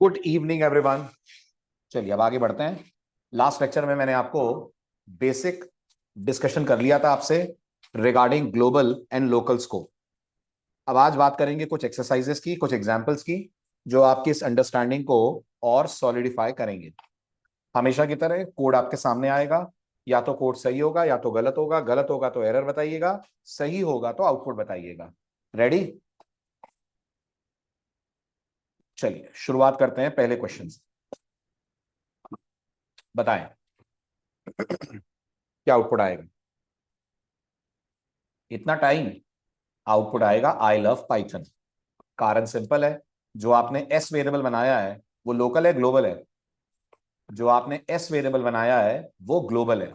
Good evening everyone. चलिए अब आगे बढ़ते हैं। लास्ट लेक्चर में मैंने आपको बेसिक डिस्कशन कर लिया था आपसे regarding global and local scope. अब आज बात करेंगे कुछ एक्सरसाइजेस की, कुछ एग्जांपल्स की, जो आपकी इस अंडरस्टैंडिंग को और सॉलिडिफाई करेंगे। हमेशा की तरह कोड आपके सामने आएगा, या तो कोड सही होगा या तो गलत होगा, गलत होगा तो एरर बताइएगा, सही होगा तो आउटपुट बताइएगा। रेडी? चलिए शुरुआत करते हैं पहले क्वेश्चन से। बताएं क्या आउटपुट आएगा। इतना टाइम आउटपुट आएगा आई लव पाइथन। कारण सिंपल है, जो आपने एस वेरिएबल बनाया है वो लोकल है ग्लोबल है? जो आपने एस वेरिएबल बनाया है वो ग्लोबल है,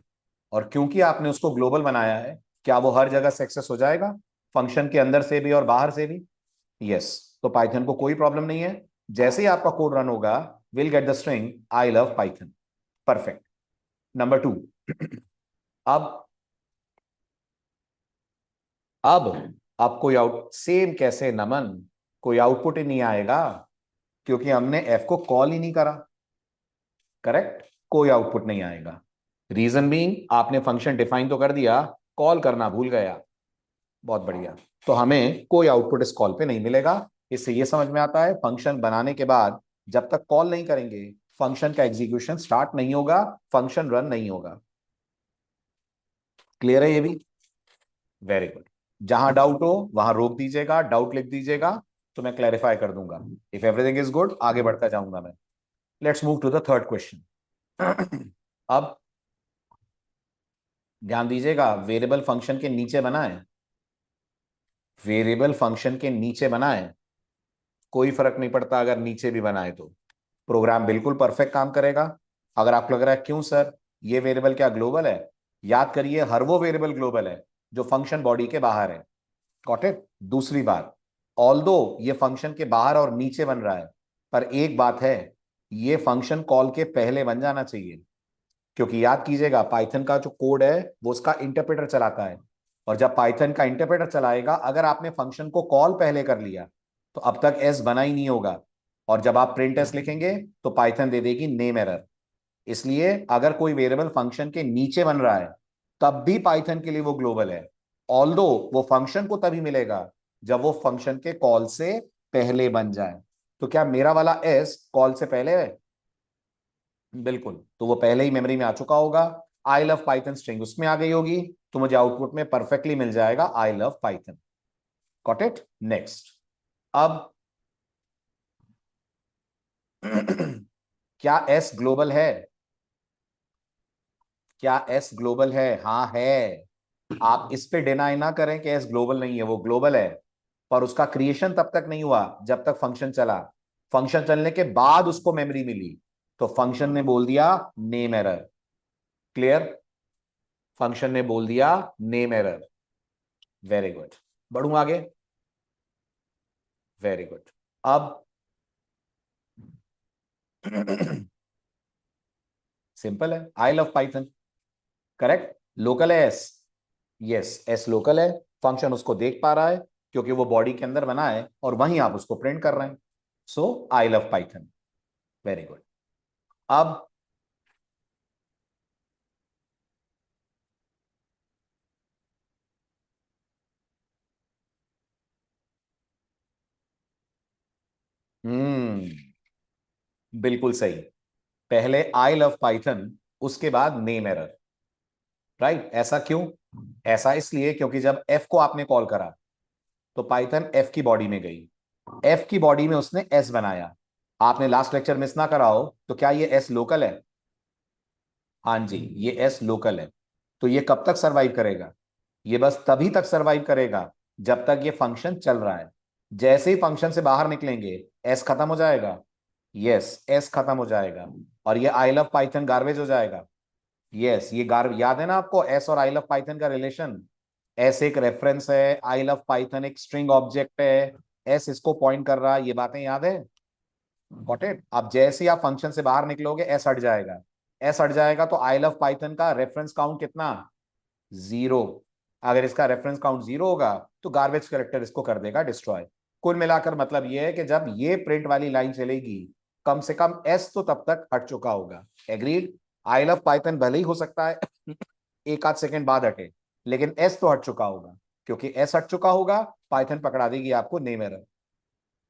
और क्योंकि आपने उसको ग्लोबल बनाया है, क्या वो हर जगह से एक्सेस हो जाएगा, फंक्शन के अंदर से भी और बाहर से भी? यस। तो पाइथन को कोई प्रॉब्लम नहीं है, जैसे ही आपका कोड रन होगा will get the string I love Python. Perfect. Number 2। अब अब अब कोई आउट सेम कैसे नमन, कोई आउटपुट ही नहीं आएगा क्योंकि हमने एफ को कॉल ही नहीं करा। करेक्ट, कोई आउटपुट नहीं आएगा। रीजन बीइंग, आपने फंक्शन डिफाइन तो कर दिया, कॉल करना भूल गया। बहुत बढ़िया। तो हमें कोई आउटपुट इस कॉल पे नहीं मिलेगा। इससे यह समझ में आता है फंक्शन बनाने के बाद जब तक कॉल नहीं करेंगे फंक्शन का एग्जीक्यूशन स्टार्ट नहीं होगा, फंक्शन रन नहीं होगा। क्लियर है ये भी? Very good. जहां डाउट हो वहां रोक दीजिएगा, डाउट लिख दीजिएगा, तो मैं क्लैरिफाई कर दूंगा। इफ एवरीथिंग इज गुड आगे बढ़ता जाऊंगा मैं। Let's move to the third question. अब ध्यान दीजिएगा, वेरिएबल फंक्शन के नीचे बना है, वेरिएबल फंक्शन के नीचे बना है, कोई फर्क नहीं पड़ता अगर नीचे भी बनाए तो प्रोग्राम बिल्कुल परफेक्ट काम करेगा। अगर आपको लग रहा है क्यों सर ये वेरिएबल क्या ग्लोबल है, याद करिए हर वो वेरिएबल ग्लोबल है जो फंक्शन बॉडी के बाहर है। Got it? दूसरी बात, ऑल्दो ये फंक्शन के बाहर और नीचे बन रहा है, पर एक बात है, ये फंक्शन कॉल के पहले बन जाना चाहिए। क्योंकि याद कीजिएगा पाइथन का जो कोड है वो उसका इंटरप्रेटर चलाता है, और जब पाइथन का इंटरप्रेटर चलाएगा अगर आपने फंक्शन को कॉल पहले कर लिया तो अब तक एस बना ही नहीं होगा, और जब आप प्रिंट एस लिखेंगे तो पाइथन दे देगी नेम एरर। इसलिए अगर कोई वेरिएबल फंक्शन के नीचे बन रहा है तब भी पाइथन के लिए वो ग्लोबल है, ऑल्दो वो फंक्शन को तभी मिलेगा जब वो फंक्शन के कॉल से पहले बन जाए। तो क्या मेरा वाला एस कॉल से पहले है? बिल्कुल, तो वो पहले ही मेमोरी में आ चुका होगा। आई लव पाइथन स्ट्रिंग उसमें आ गई होगी, तो मुझे आउटपुट में परफेक्टली मिल जाएगा आई love Python. Got it? Next. अब क्या एस ग्लोबल है? क्या एस ग्लोबल है? हाँ है। आप इस पे डिनाई ना करें कि एस ग्लोबल नहीं है, वो ग्लोबल है, पर उसका क्रिएशन तब तक नहीं हुआ जब तक फंक्शन चला। फंक्शन चलने के बाद उसको मेमोरी मिली, तो फंक्शन ने बोल दिया नेम एरर। क्लियर? फंक्शन ने बोल दिया नेम एरर। Very good. बढ़ूं आगे? Very good. अब सिंपल है, I love Python. Correct. Local है एस? यस, एस लोकल है। फंक्शन उसको देख पा रहा है क्योंकि वो बॉडी के अंदर बना है और वहीं आप उसको प्रिंट कर रहे हैं। So I love Python. Very good. अब बिल्कुल सही। पहले आई लव पाइथन, उसके बाद नेम एरर। राइट? ऐसा क्यों? ऐसा इसलिए क्योंकि जब एफ को आपने कॉल करा तो पाइथन एफ की बॉडी में गई, एफ की बॉडी में उसने एस बनाया। आपने लास्ट लेक्चर मिस ना करा हो तो क्या ये एस लोकल है? हाँ जी, ये एस लोकल है। तो ये कब तक सरवाइव करेगा? ये बस तभी तक सरवाइव करेगा जब तक ये फंक्शन चल रहा है। जैसे ही फंक्शन से बाहर निकलेंगे एस खत्म हो जाएगा। यस, एस खत्म हो जाएगा और ये आई लव पाइथन गार्बेज हो जाएगा। यस, ये गार याद है ना आपको एस और आई लव पाइथन का रिलेशन? एस एक रेफरेंस है, आई लव पाइथन एक स्ट्रिंग ऑब्जेक्ट है, एस इसको पॉइंट कर रहा है, ये बातें याद है? Got it? अब जैसे ही आप फंक्शन से बाहर निकलोगे एस हट जाएगा, एस हट जाएगा तो आई लव पाइथन का रेफरेंस काउंट कितना? जीरो। अगर इसका रेफरेंस काउंट जीरो होगा तो गार्बेज करेक्टर इसको कर देगा डिस्ट्रॉय। कुल मिलाकर मतलब ये है कि जब ये प्रिंट वाली लाइन चलेगी कम से कम एस तो तब तक हट चुका होगा। एग्रीड? आई लव पाइथन भले ही हो सकता है एक आध सेकंड बाद हटे, लेकिन एस तो हट चुका होगा। क्योंकि एस हट चुका होगा, पाइथन पकड़ा देगी आपको नेम एरर।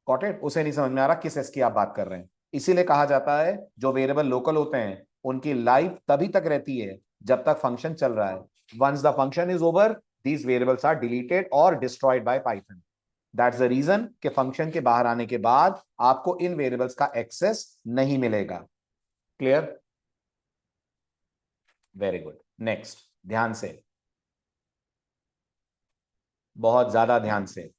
Got it? उसे नहीं समझ में आ रहा किस एस की आप बात कर रहे हैं। इसीलिए कहा जाता है जो वेरिएबल लोकल होते हैं उनकी लाइफ तभी तक रहती है जब तक फंक्शन चल रहा है। Once the function is over, these variables are deleted और destroyed by Python. That's the reason कि फंक्शन के बाहर आने के बाद आपको इन वेरिएबल्स का एक्सेस नहीं मिलेगा। क्लियर? Very good. नेक्स्ट, ध्यान से, बहुत ज्यादा ध्यान से।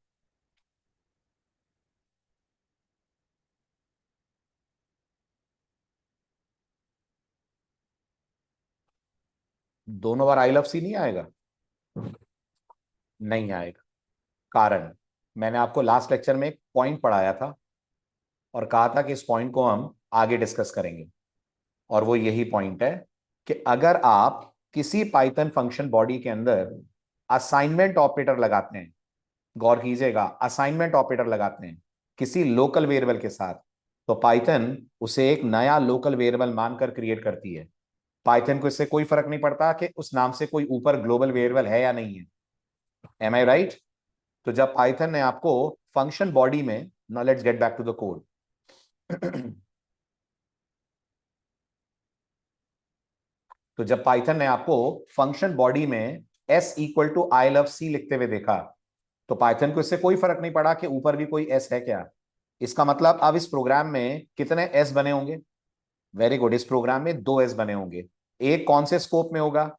दोनों बार आई लव सी नहीं आएगा? नहीं आएगा। कारण, मैंने आपको लास्ट लेक्चर में एक पॉइंट पढ़ाया था और कहा था कि इस पॉइंट को हम आगे डिस्कस करेंगे। और वो यही पॉइंट है कि अगर आप किसी पाइथन फंक्शन बॉडी के अंदर असाइनमेंट ऑपरेटर लगाते हैं, गौर कीजिएगा, असाइनमेंट ऑपरेटर लगाते हैं किसी लोकल वेरिएबल के साथ, तो पाइथन उसे एक नया लोकल वेरिएबल मानकर क्रिएट करती है। पाइथन को इससे कोई फर्क नहीं पड़ता कि उस नाम से कोई ऊपर ग्लोबल वेरिएबल है या नहीं है। Am I right? तो जब पाइथन ने आपको फंक्शन बॉडी में, now let's get back to the code तो जब पाइथन ने आपको फंक्शन बॉडी में s equal to I love C लिखते हुए देखा, तो पाइथन को इससे कोई फर्क नहीं पड़ा कि ऊपर भी कोई s है क्या। इसका मतलब अब इस प्रोग्राम में कितने s बने होंगे? वेरी गुड, इस प्रोग्राम में दो s बने होंगे। एक कौन से स्कोप में होगा?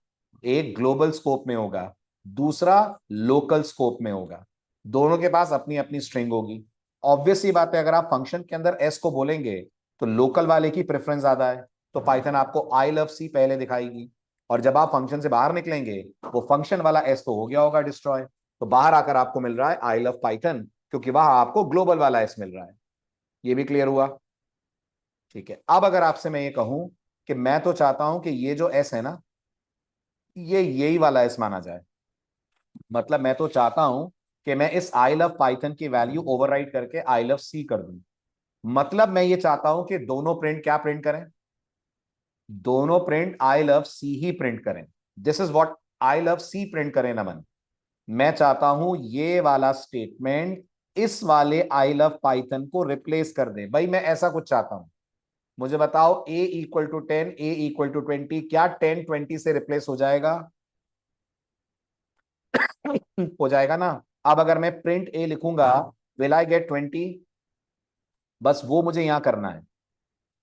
एक ग्लोबल स्कोप में होगा, दूसरा लोकल स्कोप में होगा। दोनों के पास अपनी अपनी स्ट्रिंग होगी। ऑब्वियस सी बात है, अगर आप फंक्शन के अंदर s को बोलेंगे तो लोकल वाले की प्रेफरेंस ज्यादा है, तो पाइथन आपको आई लव सी पहले दिखाएगी। और जब आप फंक्शन से बाहर निकलेंगे, वो फंक्शन वाला s तो हो गया होगा डिस्ट्रॉय, तो बाहर आकर आपको मिल रहा है आई लव पाइथन, क्योंकि वहां आपको ग्लोबल वाला s मिल रहा है। ये भी क्लियर हुआ? ठीक है। अब अगर आपसे मैं ये कहूं कि मैं तो चाहता हूं कि ये जो s है ना, ये यही वाला s माना जाए, मतलब मैं तो चाहता हूं कि मैं इस आई लव पाइथन की वैल्यू ओवरराइट करके आई लव सी कर दूं। मतलब मैं ये चाहता हूं कि दोनों प्रिंट क्या प्रिंट करें? दोनों प्रिंट आई लव सी ही प्रिंट करें। This is what I love C print करें नमन। मैं चाहता हूं ये वाला स्टेटमेंट इस वाले आई लव पाइथन को रिप्लेस कर दे। भाई मैं ऐसा कुछ चाहता हूं। मुझे बताओ, a equal to 10, a equal to 20, क्या 10 20 से रिप्लेस हो जाएगा? हो जाएगा ना। अब अगर मैं प्रिंट a लिखूंगा, विल आई गेट 20? बस वो मुझे यहां करना है।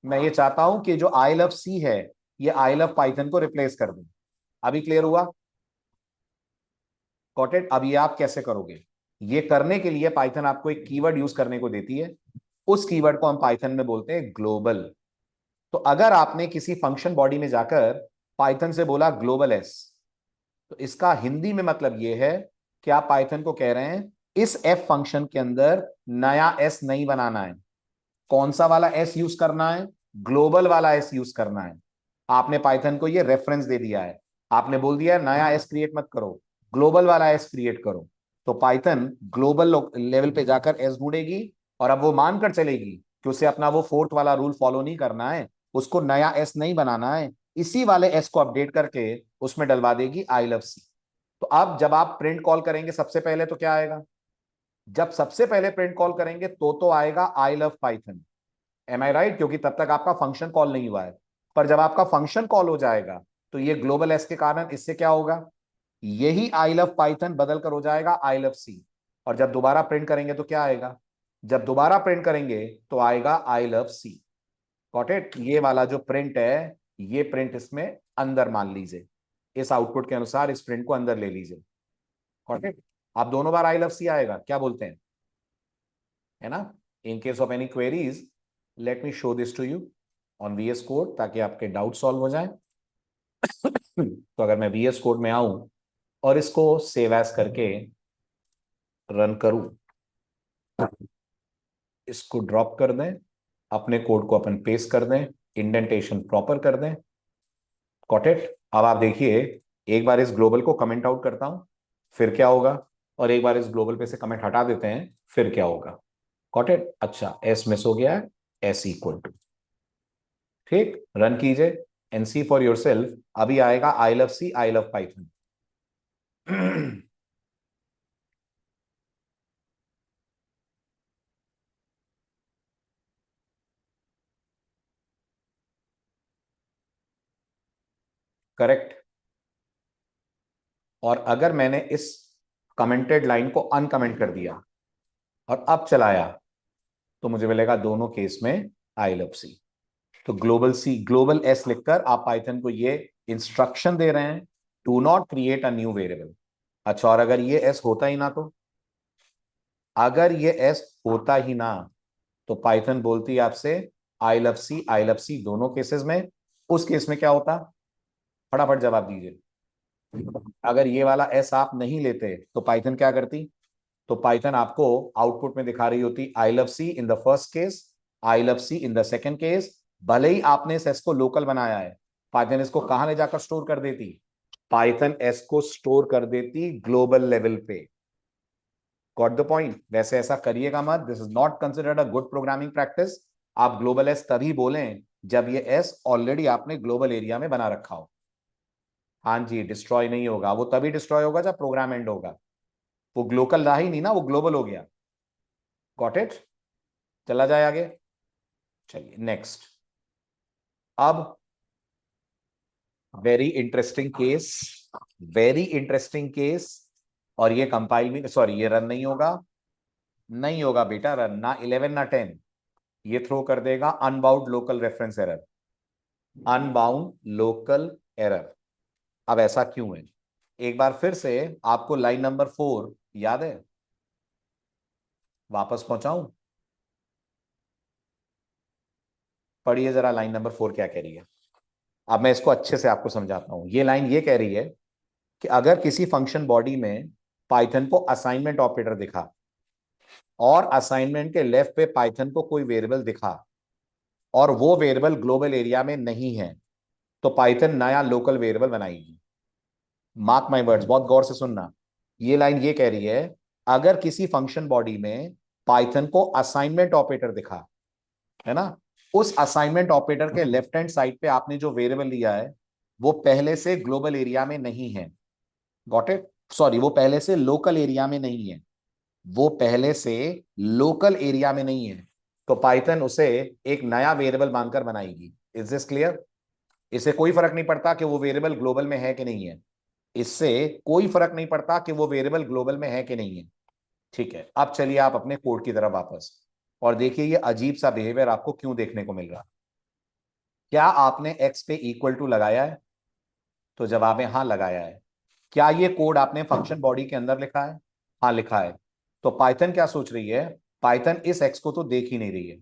मैं ये चाहता हूं कि जो आई लव सी है, ये आई लव पाइथन को रिप्लेस कर दूं। अभी क्लियर हुआ? Got it? अब ये आप कैसे करोगे? ये करने के लिए पाइथन आपको एक कीवर्ड यूज करने को देती है। उस कीवर्ड को हम पाइथन में बोलते हैं ग्लोबल। तो अगर आपने किसी फंक्शन बॉडी में जाकर पाइथन से बोला ग्लोबल एस, तो इसका हिंदी में मतलब यह है कि आप पाइथन को कह रहे हैं इस एफ फंक्शन के अंदर नया एस नहीं बनाना है। कौन सा वाला एस यूज करना है? ग्लोबल वाला एस यूज करना है। आपने पाइथन को ये रेफरेंस दे दिया है। आपने बोल दिया है नया एस क्रिएट मत करो, ग्लोबल वाला एस क्रिएट करो। तो पाइथन ग्लोबल लेवल पे जाकर एस ढूंढेगी और अब वो मानकर चलेगी कि उसे अपना वो फोर्थ वाला रूल फॉलो नहीं करना है, उसको नया एस नहीं बनाना है, इसी वाले एस को अपडेट करके उसमें डलवा देगी आई लव सी। तो अब जब आप प्रिंट कॉल करेंगे सबसे पहले तो क्या आएगा? जब सबसे पहले प्रिंट कॉल करेंगे तो आएगा I love Python. Am I right? क्योंकि तब तक आपका फंक्शन कॉल नहीं हुआ है। पर जब आपका फंक्शन कॉल हो जाएगा, तो ये ग्लोबल एस के कारण इससे क्या होगा? यही आई लव पाइथन बदल कर हो जाएगा आई लव सी। और जब दोबारा प्रिंट करेंगे तो क्या आएगा? जब दोबारा प्रिंट करेंगे तो आएगा I love C. Got it? ये वाला जो प्रिंट है, ये प्रिंट इसमें अंदर मान लीजिए, इस आउटपुट के अनुसार इस प्रिंट को अंदर ले लीजिए। Got it? आप दोनों बार आई लव सी आएगा, क्या बोलते हैं? है ना? In case of any queries, let me show this to you on VS code, ताकि आपके डाउट सॉल्व हो जाए। तो अगर मैं VS कोड में आऊं और इसको सेव एज करके रन करूं, इसको ड्रॉप कर दें, अपने कोड को अपन पेस्ट कर दें, इंडेंटेशन प्रॉपर कर दें। Got it? अब आप देखिए, एक बार इस ग्लोबल को कमेंट आउट करता हूं, फिर क्या होगा, और एक बार इस ग्लोबल पे से कमेंट हटा देते हैं, फिर क्या होगा। Got it? अच्छा, एस मिस हो गया है, एस इक्वल टू ठीक, रन कीजिए एंड सी फॉर योरसेल्फ। अभी आएगा I love C, I love Python. Correct. और अगर मैंने इस कमेंटेड लाइन को अनकमेंट कर दिया और अब चलाया तो मुझे मिलेगा दोनों केस में आई लव सी। तो ग्लोबल सी, ग्लोबल एस लिखकर आप पाइथन को ये इंस्ट्रक्शन दे रहे हैं, do not create a new variable. अच्छा, और अगर ये एस होता ही ना तो, अगर ये एस होता ही ना तो पाइथन बोलती है आपसे आई लव सी, आई लव सी दोनों केसेस में। उस केस में क्या होता, फटाफट जवाब दीजिए। अगर ये वाला एस आप नहीं लेते तो पाइथन क्या करती, तो पाइथन आपको आउटपुट में दिखा रही होती I love C in the first case, I love C in the second case. भले ही आपने इस एस को लोकल बनाया है, पाइथन इसको कहां ले जाकर स्टोर कर देती, पाइथन एस को स्टोर कर देती ग्लोबल लेवल पे। Got the point. वैसे ऐसा करिएगा मत, this is not considered a good programming practice. आप ग्लोबल एस तभी बोलें जब ये एस ऑलरेडी आपने ग्लोबल एरिया में बना रखा हो। हाँ जी, डिस्ट्रॉय नहीं होगा, वो तभी डिस्ट्रॉय होगा जब प्रोग्राम एंड होगा। वो ग्लोकल रहा ही नहीं ना, वो ग्लोबल हो गया। Got it. चला जाए आगे। चलिए नेक्स्ट। अब very interesting case, very interesting case. और ये कंपाइल भी, सॉरी ये रन नहीं होगा, नहीं होगा बेटा रन, ना 11 ना 10। ये थ्रो कर देगा unbound local reference error, unbound local error. अब ऐसा क्यों है, एक बार फिर से आपको लाइन नंबर 4 याद है, वापस पहुंचाऊं, पढ़िए जरा लाइन नंबर 4 क्या कह रही है। अब मैं इसको अच्छे से आपको समझाता हूं। ये लाइन ये कह रही है कि अगर किसी फंक्शन बॉडी में पाइथन को असाइनमेंट ऑपरेटर दिखा और असाइनमेंट के लेफ्ट पे पाइथन को कोई वेरिएबल दिखा और वो वेरिएबल ग्लोबल एरिया में नहीं है, तो पाइथन नया लोकल वेरिएबल बनाएगी। मार्क माय वर्ड्स, बहुत गौर से सुनना। ये लाइन ये कह रही है, अगर किसी फंक्शन बॉडी में पाइथन को असाइनमेंट ऑपरेटर दिखा, है ना, उस असाइनमेंट ऑपरेटर के लेफ्ट हैंड साइड पे आपने जो वेरिएबल लिया है वो पहले से ग्लोबल एरिया में नहीं है। Got it. सॉरी, वो पहले से लोकल एरिया में नहीं है, वो पहले से लोकल एरिया में नहीं है, तो पाइथन उसे एक नया वेरिएबल मानकर बनाएगी। Is this clear. इससे कोई फर्क नहीं पड़ता कि वो वेरिएबल ग्लोबल में है कि नहीं है, इससे कोई फर्क नहीं पड़ता कि वो वेरिएबल ग्लोबल में है कि नहीं है। ठीक है, अब चलिए आप अपने कोड की तरफ वापस, और देखिए ये अजीब सा बिहेवियर आपको क्यों देखने को मिल रहा। क्या आपने एक्स पे इक्वल टू लगाया है, तो जवाब है हाँ लगाया है। क्या ये कोड आपने फंक्शन बॉडी के अंदर लिखा है, हाँ लिखा है। तो पाइथन क्या सोच रही है, पाइथन इस एक्स को तो देख ही नहीं रही है,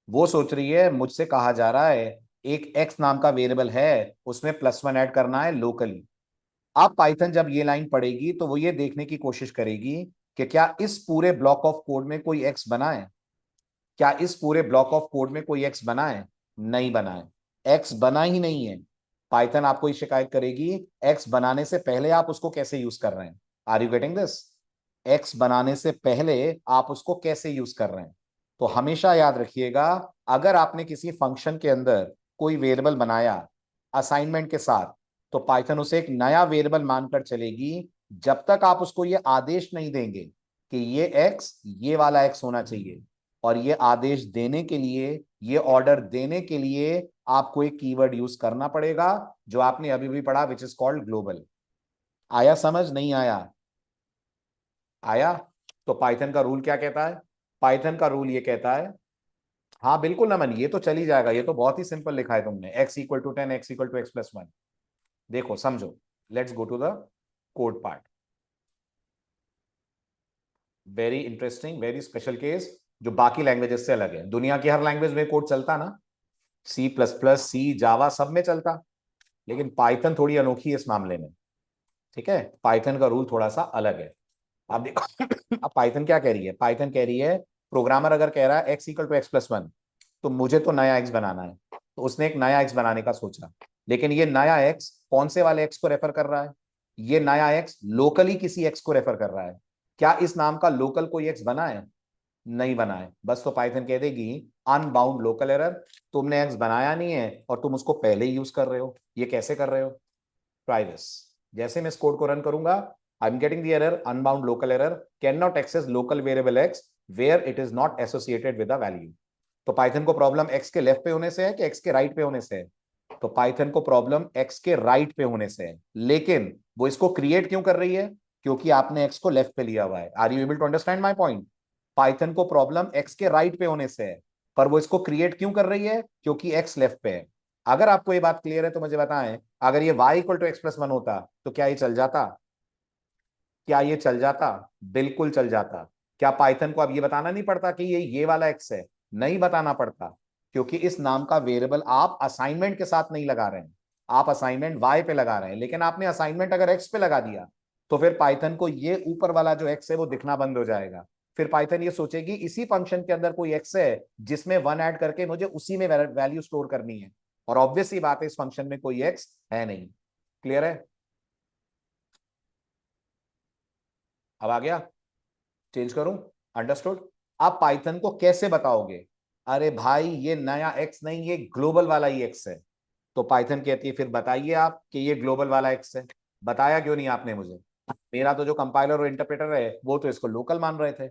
वो सोच रही है मुझसे कहा जा रहा है एक एक्स नाम का वेरिएबल है, उसमें +1 ऐड करना है लोकली। अब पाइथन जब ये लाइन पढ़ेगी तो वो ये देखने की कोशिश करेगी कि क्या इस पूरे ब्लॉक ऑफ कोड में कोई एक्स बना है, क्या इस पूरे ब्लॉक ऑफ कोड में कोई एक्स बना है, नहीं बना है, एक्स बना ही नहीं है। पाइथन आपको ये शिकायत करेगी एक्स बनाने से पहले आप उसको कैसे यूज कर रहे हैं। Are you getting this. X बनाने से पहले आप उसको कैसे यूज कर रहे हैं। तो हमेशा याद रखिएगा, अगर आपने किसी फंक्शन के अंदर कोई वेरिएबल बनाया असाइनमेंट के साथ, तो पाइथन उसे एक नया वेरिएबल मानकर चलेगी जब तक आप उसको ये आदेश नहीं देंगे कि ये एक्स ये वाला एक्स होना चाहिए। और ये आदेश देने के लिए, ये ऑर्डर देने के लिए आपको एक कीवर्ड यूज करना पड़ेगा जो आपने अभी भी पढ़ा, विच इज कॉल्ड ग्लोबल। आया समझ, नहीं आया, आया। तो पाइथन का रूल क्या कहता है, पाइथन का रूल ये कहता है, हाँ बिल्कुल नमन, ये तो चली जाएगा, ये तो बहुत ही सिंपल लिखा है तुमने, x = 10, x = x+1। देखो समझो, let's go to the code part. Very interesting, very special case, जो बाकी लैंग्वेजेस से अलग है। दुनिया की हर लैंग्वेज में कोड चलता ना, C++, सी, जावा सब में चलता, लेकिन पाइथन थोड़ी अनोखी है इस मामले में। ठीक है, पाइथन का रूल थोड़ा सा अलग है। अब देखो अब पाइथन क्या कह रही है, पाइथन कह रही है प्रोग्रामर अगर कह रहा है x = x+1, तो मुझे तो नया x बनाना है, तो उसने एक नया x बनाने का सोचा। लेकिन ये नया x कौन से वाले x को रेफर कर रहा है, ये नया x लोकली किसी x को रेफर कर रहा है। क्या इस नाम का लोकल कोई x बना है, नहीं बनाए, बस तो पाइथन कह देगी अनबाउंड लोकल एरर, तुमने एक्स बनाया नहीं है और तुम उसको पहले ही यूज कर रहे हो। ये कैसे कर रहे हो? Try this. जैसे मैं इस कोड को रन करूंगा, I am getting the error unbound local error, can not access local variable x where it is not associated with the value. तो पाइथन को प्रॉब्लम एक्स के लेफ्ट पे होने से है कि एक्स के राइट पे होने से है? तो पाइथन को प्रॉब्लम एक्स के राइट पे होने से है, लेकिन वो इसको क्रिएट क्यों कर रही है? क्योंकि आपने एक्स को लेफ्ट पे लिया हुआ है। Are you able to understand my point? Python को प्रॉब्लम एक्स के राइट पे होने से है, पर वो इसको क्रिएट क्यों कर रही है? क्योंकि एक्स लेफ्ट पे है। अगर आपको ये बात क्लियर है तो मुझे बताएं, अगर ये y equal to x plus one होता तो क्या ये चल जाता? क्या ये चल जाता? बिल्कुल चल जाता। क्या पाइथन को अब ये बताना नहीं पड़ता कि ये वाला एक्स है? नहीं बताना पड़ता, क्योंकि इस नाम का वेरिएबल आप असाइनमेंट के साथ नहीं लगा रहे हैं, आप असाइनमेंट y पे लगा रहे हैं। लेकिन आपने असाइनमेंट अगर x पे लगा दिया तो फिर पाइथन को ये ऊपर वाला जो x है वो दिखना बंद हो जाएगा। फिर पाइथन ये सोचेगी इसी फंक्शन के अंदर कोई x है जिसमें वन ऐड करके मुझे उसी में वैल्यू स्टोर करनी है, और ऑब्वियस ही बात है इस फंक्शन में कोई x है नहीं। क्लियर है? अब आ गया? चेंज करूं? अंडरस्टूड? आप पाइथन को कैसे बताओगे? अरे भाई ये नया एक्स नहीं, ये ग्लोबल वाला ही एक्स है। तो पाइथन कहती है फिर बताइए आप कि ये ग्लोबल वाला एक्स है। बताया क्यों नहीं आपने मुझे? मेरा तो जो कंपाइलर और इंटरप्रेटर है वो तो इसको लोकल मान रहे थे।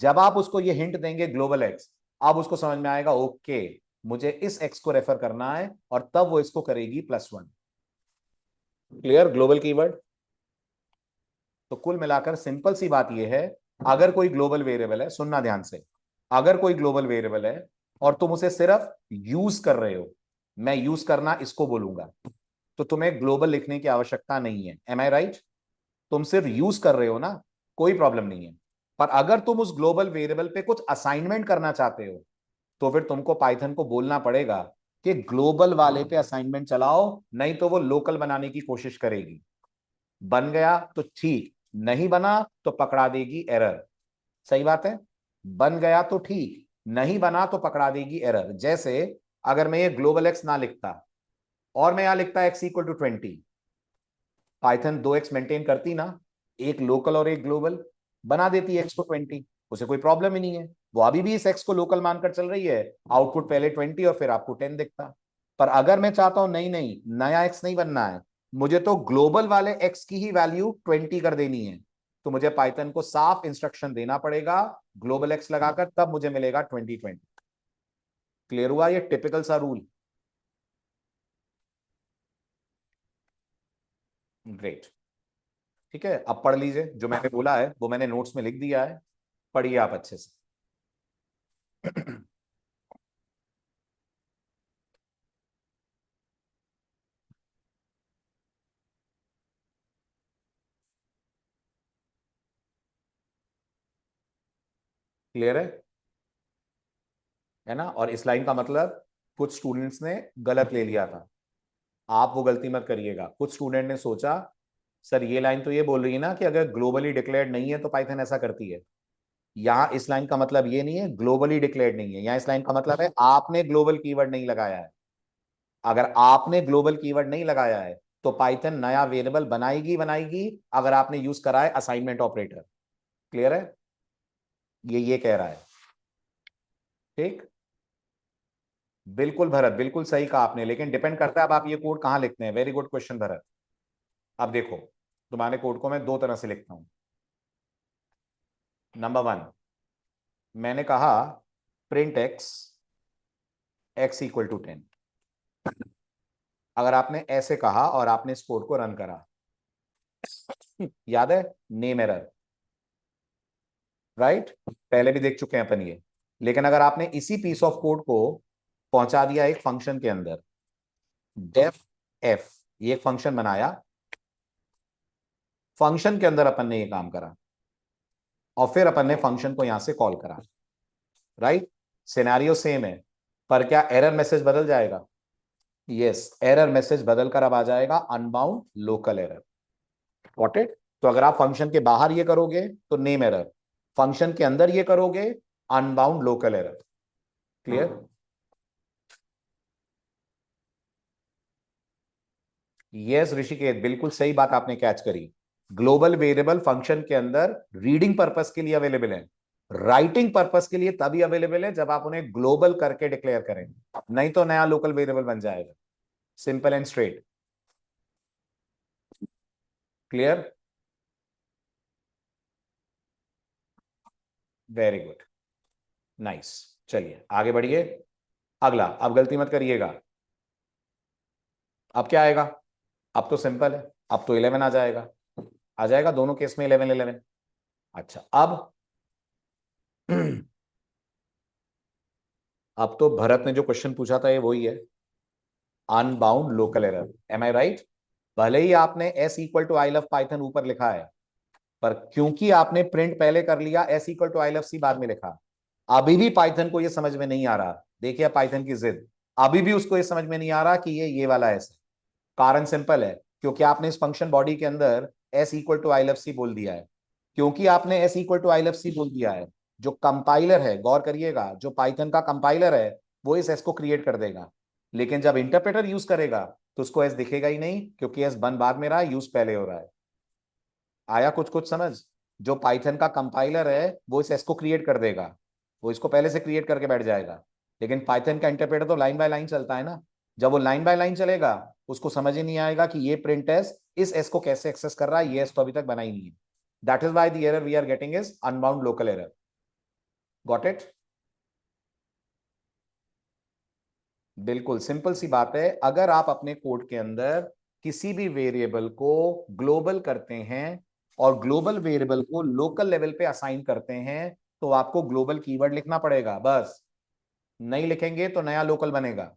जब आप उसको ये हिंट देंगे ग्लोबल एक्स, अब उसको समझ में आएगा ओके मुझे इस एक्स को रेफर करना है, और तब वो इसको करेगी plus one. Clear? Global keyword. तो कुल मिलाकर सिंपल सी बात यह है, अगर कोई ग्लोबल वेरिएबल है, सुनना ध्यान से, अगर कोई ग्लोबल वेरिएबल है और तुम उसे सिर्फ यूज कर रहे हो, मैं यूज करना इसको बोलूंगा, तो तुम्हें ग्लोबल लिखने की आवश्यकता नहीं है। Am I right? तुम सिर्फ यूज कर रहे हो ना, कोई प्रॉब्लम नहीं है। पर अगर तुम उस ग्लोबल वेरिएबल पे कुछ असाइनमेंट करना चाहते हो, तो फिर तुमको पाइथन को बोलना पड़ेगा कि ग्लोबल वाले पे असाइनमेंट चलाओ, नहीं तो वो लोकल बनाने की कोशिश करेगी। बन गया तो ठीक, नहीं बना तो पकड़ा देगी एरर। सही बात है? बन गया तो ठीक, नहीं बना तो पकड़ा देगी एरर। जैसे अगर मैं ये ग्लोबल एक्स ना लिखता और मैं यहां लिखता एक्स इक्वल टू 20, पाइथन दो एक्स मेंटेन करती ना, एक लोकल और एक ग्लोबल, बना देती एक्स को 20, उसे कोई प्रॉब्लम ही नहीं है। वो अभी भी इस एक्स को लोकल मानकर चल रही है, आउटपुट पहले 20 और फिर आपको 10 दिखता। पर अगर मैं चाहता हूं नहीं नहीं नया एक्स नहीं बनना है, मुझे तो ग्लोबल वाले एक्स की ही वैल्यू 20 कर देनी है, तो मुझे पाइथन को साफ इंस्ट्रक्शन देना पड़ेगा ग्लोबल एक्स लगाकर, तब मुझे मिलेगा 2020। क्लियर हुआ? ये टिपिकल सा रूल। ग्रेट। ठीक है, अब पढ़ लीजिए, जो मैंने बोला है वो मैंने नोट्स में लिख दिया है, पढ़िए आप अच्छे से। क्लियर है ना? और इस लाइन का मतलब कुछ स्टूडेंट्स ने गलत ले लिया था, आप वो गलती मत करिएगा। कुछ स्टूडेंट ने सोचा सर ये लाइन तो ये बोल रही है ना कि अगर ग्लोबली डिक्लेयर्ड नहीं है तो पाइथन ऐसा करती है। यहाँ इस लाइन का मतलब ये नहीं है ग्लोबली डिक्लेयर्ड नहीं है, यहाँ इस लाइन का मतलब है आपने ग्लोबल कीवर्ड नहीं लगाया है। अगर आपने ग्लोबल कीवर्ड नहीं लगाया है तो पाइथन नया वेरिएबल बनाएगी बनाएगी अगर आपने यूज करा है असाइनमेंट ऑपरेटर। क्लियर है? ये कह रहा है। ठीक? बिल्कुल भरत, बिल्कुल सही कहा आपने, लेकिन डिपेंड करता है अब आप ये कोड कहां लिखते हैं। Very good question Bharat. अब देखो, तुम्हारे कोड को मैं दो तरह से लिखता हूं। नंबर वन, मैंने कहा print x, x equal to 10। अगर आपने ऐसे कहा और आपने इस कोड को रन करा, याद है नेम एरर, राइट? पहले भी देख चुके हैं अपन ये। लेकिन अगर आपने इसी पीस ऑफ कोड को पहुंचा दिया एक फंक्शन के अंदर, डेफ एफ, ये एक फंक्शन बनाया, फंक्शन के अंदर अपन ने ये काम करा, और फिर अपन ने फंक्शन को यहां से कॉल करा, राइट? सिनेरियो सेम है, पर क्या एरर मैसेज बदल जाएगा? यस, एरर मैसेज बदलकर अब आ जाएगा unbound local error. Got it? तो अगर आप फंक्शन के बाहर ये करोगे तो नेम एरर, फंक्शन के अंदर ये करोगे unbound local error. Clear? Yes Rishiket, बिल्कुल सही बात आपने कैच करी। ग्लोबल वेरिएबल फंक्शन के अंदर रीडिंग पर्पस के लिए अवेलेबल है, राइटिंग पर्पस के लिए तभी अवेलेबल है जब आप उन्हें ग्लोबल करके डिक्लेयर करें, नहीं तो नया लोकल वेरिएबल बन जाएगा। Simple and straight. Clear? Very good, nice. चलिए आगे बढ़िए। अगला, अब गलती मत करिएगा। अब क्या आएगा? अब तो सिंपल है, अब तो 11 आ जाएगा। आ जाएगा दोनों केस में 11 11। अच्छा, अब तो भरत ने जो क्वेश्चन पूछा था ये वही है, unbound local error. Am I right? भले ही आपने s equal to I love Python ऊपर लिखा है, पर क्योंकि आपने प्रिंट पहले कर लिया, s equal to I love C बाद में लिखा, अभी भी पाइथन को ये समझ में नहीं आ रहा। देखिए पाइथन की जिद, अभी भी उसको ये समझ में नहीं आ रहा कि ये वाला एस है। कारण सिंपल है, क्योंकि आपने इस फंक्शन बॉडी के अंदर s equal to I love C बोल दिया है। क्योंकि आपने s equal to I love C बोल दिया है, जो कंपाइलर है, गौर करिएगा, जो पाइथन का कंपाइलर है वो इस एस को क्रिएट कर देगा। लेकिन जब इंटरप्रेटर यूज करेगा तो उसको एस दिखेगा ही नहीं, क्योंकि एस बन बाद में रहा है, यूज पहले हो रहा है। आया कुछ कुछ समझ? जो पाइथन का कंपाइलर है वो इस एस को क्रिएट कर देगा, वो इसको पहले से क्रिएट करके बैठ जाएगा। लेकिन पाइथन का इंटरप्रेटर तो लाइन बाय लाइन चलता है ना। जब वो लाइन बाय लाइन चलेगा, उसको समझ ही नहीं आएगा कि ये प्रिंट एस इस एस को कैसे एक्सेस कर रहा है, ये एस तो अभी तक बना ही नहीं है। That is why the error we are getting is unbound local error. Got it? बिल्कुल सिंपल सी बात है। अगर आप अपने कोड के अंदर किसी भी वेरिएबल को ग्लोबल करते हैं और ग्लोबल वेरिएबल को लोकल लेवल पे असाइन करते हैं, तो आपको ग्लोबल कीवर्ड लिखना पड़ेगा बस। नहीं लिखेंगे तो नया लोकल बनेगा।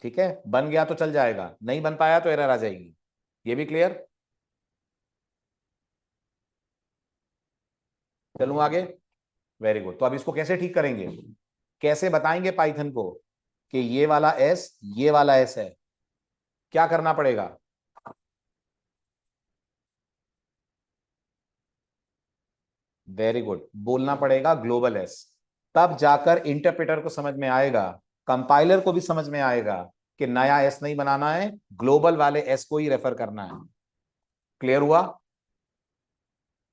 ठीक है, बन गया तो चल जाएगा, नहीं बन पाया तो एरर आ जाएगी। ये भी क्लियर? चलूं आगे? Very good. तो अब इसको कैसे ठीक करेंगे, कैसे बताएंगे पाइथन को कि ये वाला एस ये वाला एस है? क्या करना पड़ेगा? वेरी गुड, बोलना पड़ेगा ग्लोबल एस। तब जाकर इंटरप्रेटर को समझ में आएगा, कंपाइलर को भी समझ में आएगा कि नया एस नहीं बनाना है, ग्लोबल वाले एस को ही रेफर करना है। क्लियर हुआ?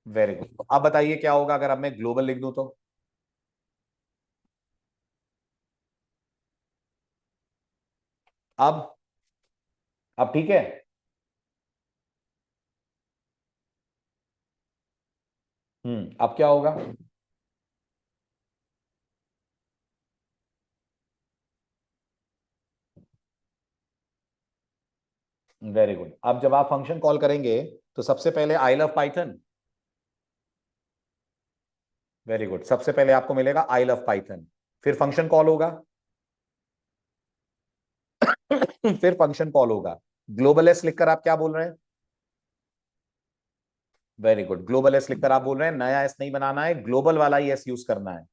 Very good. अब बताइए क्या होगा अगर अब मैं ग्लोबल लिख दूं तो? अब अब ठीक है? अब क्या होगा? Very good. अब जब आप फंक्शन कॉल करेंगे तो सबसे पहले आई लव पाइथन। वेरी गुड, सबसे पहले आपको मिलेगा आई लव पाइथन, फिर फंक्शन कॉल होगा। फिर फंक्शन कॉल होगा। ग्लोबल एस लिखकर आप क्या बोल रहे हैं? वेरी गुड, ग्लोबल एस लिखकर आप बोल रहे हैं नया एस नहीं बनाना है, ग्लोबल वाला ही एस यूज करना है।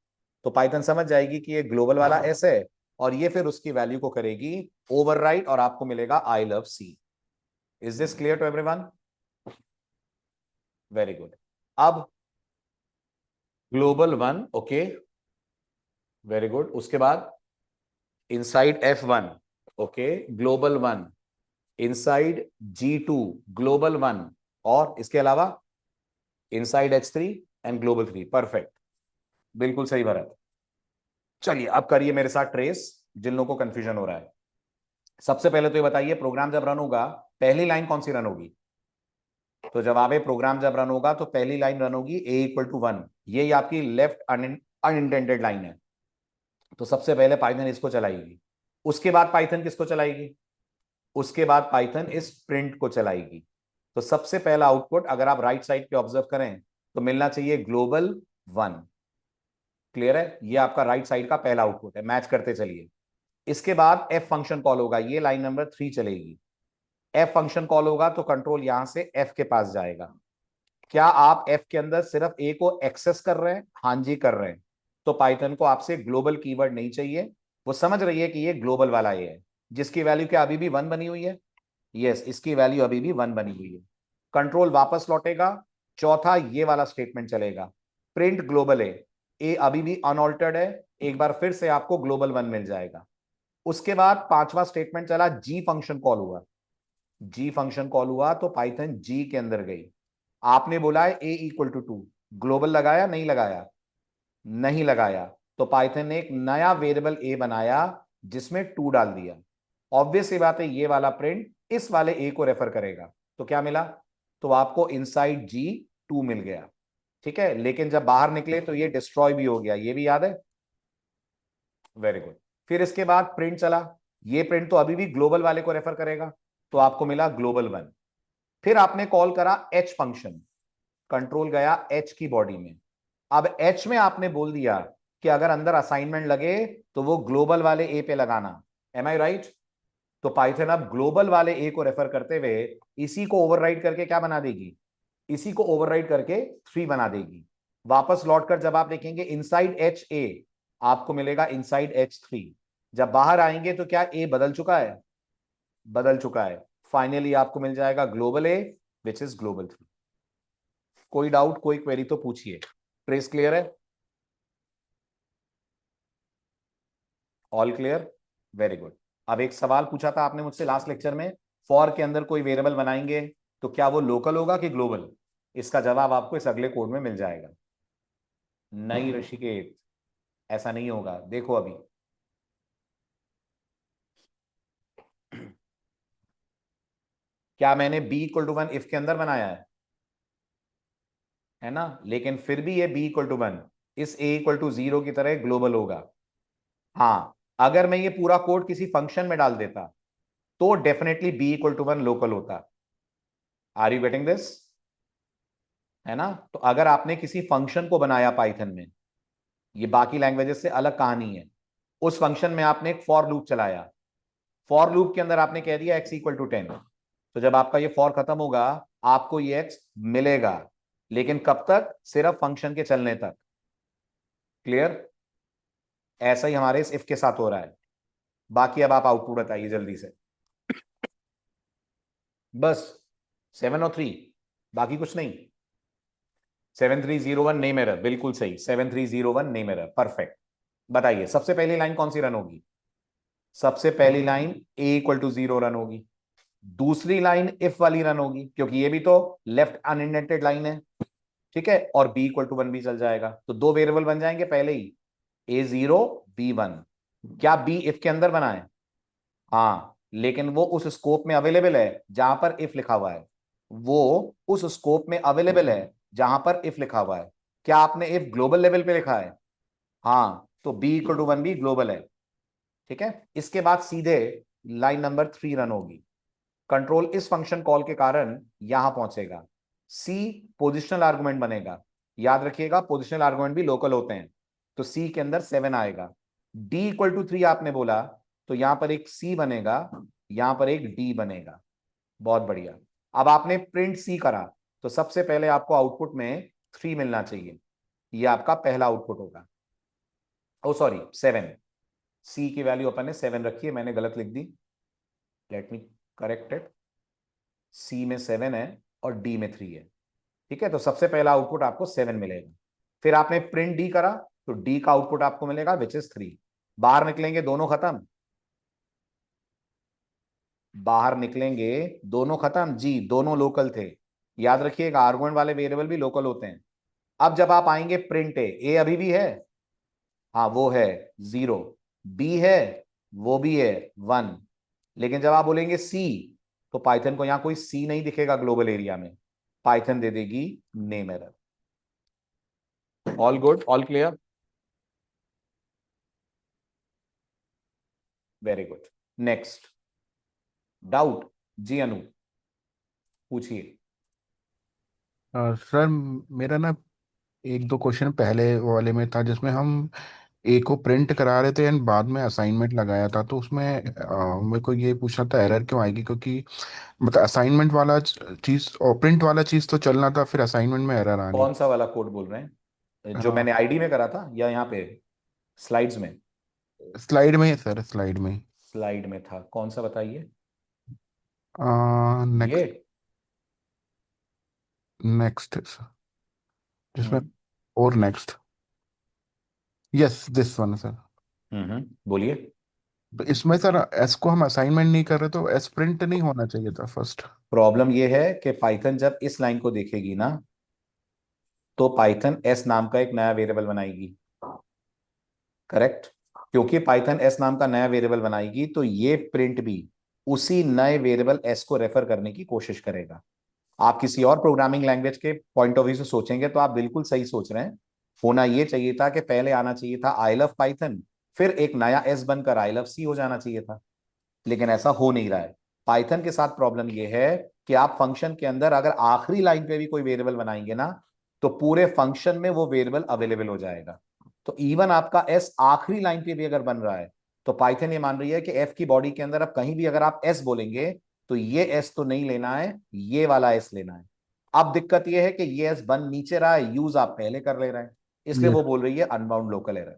तो पाइथन समझ जाएगी कि ये ग्लोबल वाला एस है, और ये फिर उसकी वैल्यू को करेगी ओवरराइट, और आपको मिलेगा I love C. Is this clear to everyone? Very good. अब global one, okay, very good. उसके बाद inside F one, okay, global one, inside G2 global one, और इसके अलावा inside H3 and global 3। Perfect, बिल्कुल सही भरत। चलिए अब करिए मेरे साथ ट्रेस, जिन लोगों को कंफ्यूजन हो रहा है। सबसे पहले तो ये बताइए, प्रोग्राम जब रन होगा पहली लाइन कौन सी रन होगी? तो जवाब है, प्रोग्राम जब रन होगा तो पहली लाइन रन होगी a इक्वल टू 1। ये आपकी लेफ्ट अनइंटेंडेड लाइन है। तो सबसे पहले पाइथन इसको चलाएगी, उसके बाद पाइथन किसको चलाएगी? उसके बाद पाइथन इस प्रिंट को चलाएगी। तो सबसे पहला आउटपुट अगर आप राइट साइड पे ऑब्जर्व करें तो मिलना चाहिए ग्लोबल 1। क्लियर है? ये आपका राइट साइड का पहला आउटपुट है, मैच करते चलिए। इसके बाद एफ फंक्शन कॉल होगा, ये लाइन नंबर 3 चलेगी। एफ फंक्शन कॉल होगा तो कंट्रोल यहां से एफ के पास जाएगा। क्या आप एफ के अंदर सिर्फ ए को एक्सेस कर रहे हैं? हाँ जी कर रहे हैं। तो पाइथन को आपसे ग्लोबल कीवर्ड नहीं चाहिए, वो समझ रही है कि ये ग्लोबल वाला ये है, जिसकी वैल्यू क्या अभी भी 1 बनी हुई है। यस, इसकी वैल्यू अभी भी 1 बनी हुई है। कंट्रोल वापस लौटेगा, चौथा ये वाला स्टेटमेंट चलेगा, प्रिंट ग्लोबल ए अभी भी अनऑल्टर्ड है, एक बार फिर से आपको ग्लोबल 1 मिल जाएगा। उसके बाद पांचवा स्टेटमेंट चला, जी फंक्शन कॉल हुआ। जी फंक्शन कॉल हुआ तो पाइथन जी के अंदर गई, आपने बोला है ए इक्वल टू 2, ग्लोबल लगाया नहीं लगाया? नहीं लगाया। तो पाइथन ने एक नया वेरिएबल ए बनाया जिसमें 2 डाल दिया। ऑब्वियस सी बात है, ये वाला प्रिंट इस वाले ए को रेफर करेगा। तो क्या मिला? तो आपको इनसाइड जी 2 मिल गया। ठीक है, लेकिन जब बाहर निकले तो ये डिस्ट्रॉय भी हो गया, ये भी याद है? Very good. फिर इसके बाद प्रिंट चला, ये प्रिंट तो अभी भी ग्लोबल वाले को रेफर करेगा, तो आपको मिला ग्लोबल 1। फिर आपने कॉल करा एच फंक्शन, कंट्रोल गया एच की बॉडी में। अब एच में आपने बोल दिया कि अगर अंदर असाइनमेंट लगे तो वो ग्लोबल वाले ए पे लगाना। M I right? तो पाइथन अब ग्लोबल वाले ए को रेफर करते हुए इसी को ओवरराइड करके क्या बना देगी? इसी को ओवरराइड करके 3 बना देगी। वापस लौटकर जब आप देखेंगे इनसाइड एच ए, आपको मिलेगा इनसाइड H3। जब बाहर आएंगे तो क्या ए बदल चुका है? बदल चुका है। फाइनली आपको मिल जाएगा global A which is global 3। कोई डाउट, कोई क्वेरी तो पूछिए। ट्रेस क्लियर है? All clear? Very good. अब एक सवाल पूछा था आपने मुझसे लास्ट लेक्चर में, फॉर के अंदर कोई वेरिएबल बनाएंगे तो क्या वो लोकल होगा कि ग्लोबल? इसका जवाब आपको इस अगले कोड में मिल जाएगा। नहीं ऋषिकेश, ऐसा नहीं होगा, देखो अभी। क्या मैंने b = 1 इफ के अंदर बनाया है ना? लेकिन फिर भी ये b = 1 इस a = 0 की तरह ग्लोबल होगा। हाँ, अगर मैं ये पूरा कोड किसी फंक्शन में डाल देता तो डेफिनेटली b = 1 लोकल होता। Are you getting this? है ना? तो अगर आपने किसी फंक्शन को बनाया पाइथन में, ये बाकी लैंग्वेजेस से अलग कहानी है। उस फंक्शन में आपने एक फॉर लूप चलाया, फॉर लूप के अंदर आपने कह दिया x = 10, तो जब आपका ये फॉर खत्म होगा आपको ये x मिलेगा, लेकिन कब तक? सिर्फ फंक्शन के चलने तक। क्लियर? ऐसा ही हमारे इस इफ के साथ हो रहा है। बाकी अब आप आउटपुट बताइए जल्दी से। बस 7 और 3, बाकी कुछ नहीं। 7301 नेम एरर, बिल्कुल सही, 7301 नेम एरर, परफेक्ट। बताइए सबसे पहली लाइन कौन सी रन होगी? सबसे पहली लाइन a = 0 रन होगी। दूसरी लाइन इफ वाली रन होगी, क्योंकि ये भी तो लेफ्ट अनइंडेंटेड लाइन है। ठीक है, और b = 1 भी चल जाएगा, तो 2 वेरिएबल बन जाएंगे पहले ही, a0 b1। क्या b इफ के अंदर बना है? हाँ, लेकिन वो उस स्कोप में अवेलेबल है जहां पर इफ लिखा हुआ है। वो उस स्कोप में अवेलेबल है जहां पर इफ लिखा हुआ है। क्या आपने इफ ग्लोबल लेवल पे लिखा है? हाँ, तो b = 1 भी ग्लोबल है। ठीक है, इसके बाद सीधे लाइन नंबर 3 रन होगी। कंट्रोल इस फंक्शन कॉल के कारण यहां पहुंचेगा। सी पोजिशनल आर्गुमेंट बनेगा, याद रखिएगा पोजिशनल आर्गुमेंट भी लोकल होते हैं। तो सी के अंदर 7 आएगा। d = 3 आपने बोला, तो यहां पर एक सी बनेगा, यहां पर एक डी बनेगा। बहुत बढ़िया। अब आपने प्रिंट सी करा, तो सबसे पहले आपको आउटपुट में 3 मिलना चाहिए, ये आपका पहला आउटपुट होगा। ओ सॉरी, 7। सी की वैल्यू अपन ने 7 रखी है, मैंने गलत लिख दी, लेट मी करेक्ट इट। सी में 7 है और डी में 3 है। ठीक है, तो सबसे पहला आउटपुट आपको 7 मिलेगा। फिर आपने प्रिंट डी करा, तो डी का आउटपुट आपको मिलेगा विच इज 3। बाहर निकलेंगे दोनों खत्म, बाहर निकलेंगे दोनों खत्म जी, दोनों लोकल थे। याद रखिएगा आर्गुमेंट वाले वेरिएबल भी लोकल होते हैं। अब जब आप आएंगे प्रिंट ए अभी भी है, हाँ वो है 0, बी है, वो भी है 1। लेकिन जब आप बोलेंगे सी, तो पाइथन को यहां कोई सी नहीं दिखेगा ग्लोबल एरिया में, पाइथन दे देगी name error. All good, all clear? Very good. Next doubt? जी अनु, पूछिए। सर, मेरा ना एक दो क्वेश्चन पहले वाले में था जिसमें हम ए को प्रिंट करा रहे थे एंड बाद में असाइनमेंट लगाया था, तो उसमें मेरे को ये पूछना था एरर क्यों आएगी, क्योंकि मतलब असाइनमेंट वाला चीज़ और प्रिंट वाला चीज़ तो चलना था, फिर असाइनमेंट में एरर आ गई। कौन सा वाला कोड बोल रहे हैं, जो मैंने आईडी में करा था या यहाँ पे स्लाइड्स में? स्लाइड में ही सर, स्लाइड में ही। स्लाइड में था, कौन सा बताइए? ये? नेक्स्ट, नेक्स्ट जिसमें, हम्म और next, yes this one sir. बोलिए। तो इसमें सर एस को हम असाइनमेंट नहीं कर रहे, तो एस प्रिंट नहीं होना चाहिए था फर्स्ट। प्रॉब्लम ये है कि पाइथन जब इस लाइन को देखेगी ना, तो पाइथन एस नाम का एक नया वेरिएबल बनाएगी, करेक्ट। क्योंकि पाइथन एस नाम का नया वेरिएबल बनाएगी तो ये प्रिंट भी उसी नए वेरिएबल एस को रेफर करने की कोशिश करेगा। आप किसी और प्रोग्रामिंग लैंग्वेज के पॉइंट ऑफ व्यू से सोचेंगे तो आप बिल्कुल सही सोच रहे हैं। होना ये चाहिए था कि पहले आना चाहिए था आई लव पाइथन, फिर एक नया एस बनकर आई लव सी हो जाना चाहिए था, लेकिन ऐसा हो नहीं रहा है। पाइथन के साथ प्रॉब्लम यह है कि आप फंक्शन के अंदर अगर आखिरी लाइन पे भी कोई वेरिएबल बनाएंगे ना, तो पूरे फंक्शन में वो वेरिएबल अवेलेबल हो जाएगा। तो इवन आपका एस आखिरी लाइन पे भी अगर बन रहा है, तो पाइथन ये मान रही है कि एफ की बॉडी के अंदर अब कहीं भी अगर आप एस बोलेंगे, तो ये एस तो नहीं लेना है, ये वाला एस लेना है। अब दिक्कत ये है कि ये एस बन नीचे रहा है, यूज आप पहले कर ले रहे हैं, इसलिए वो यस। बोल रही है अनबाउंड लोकल एरर।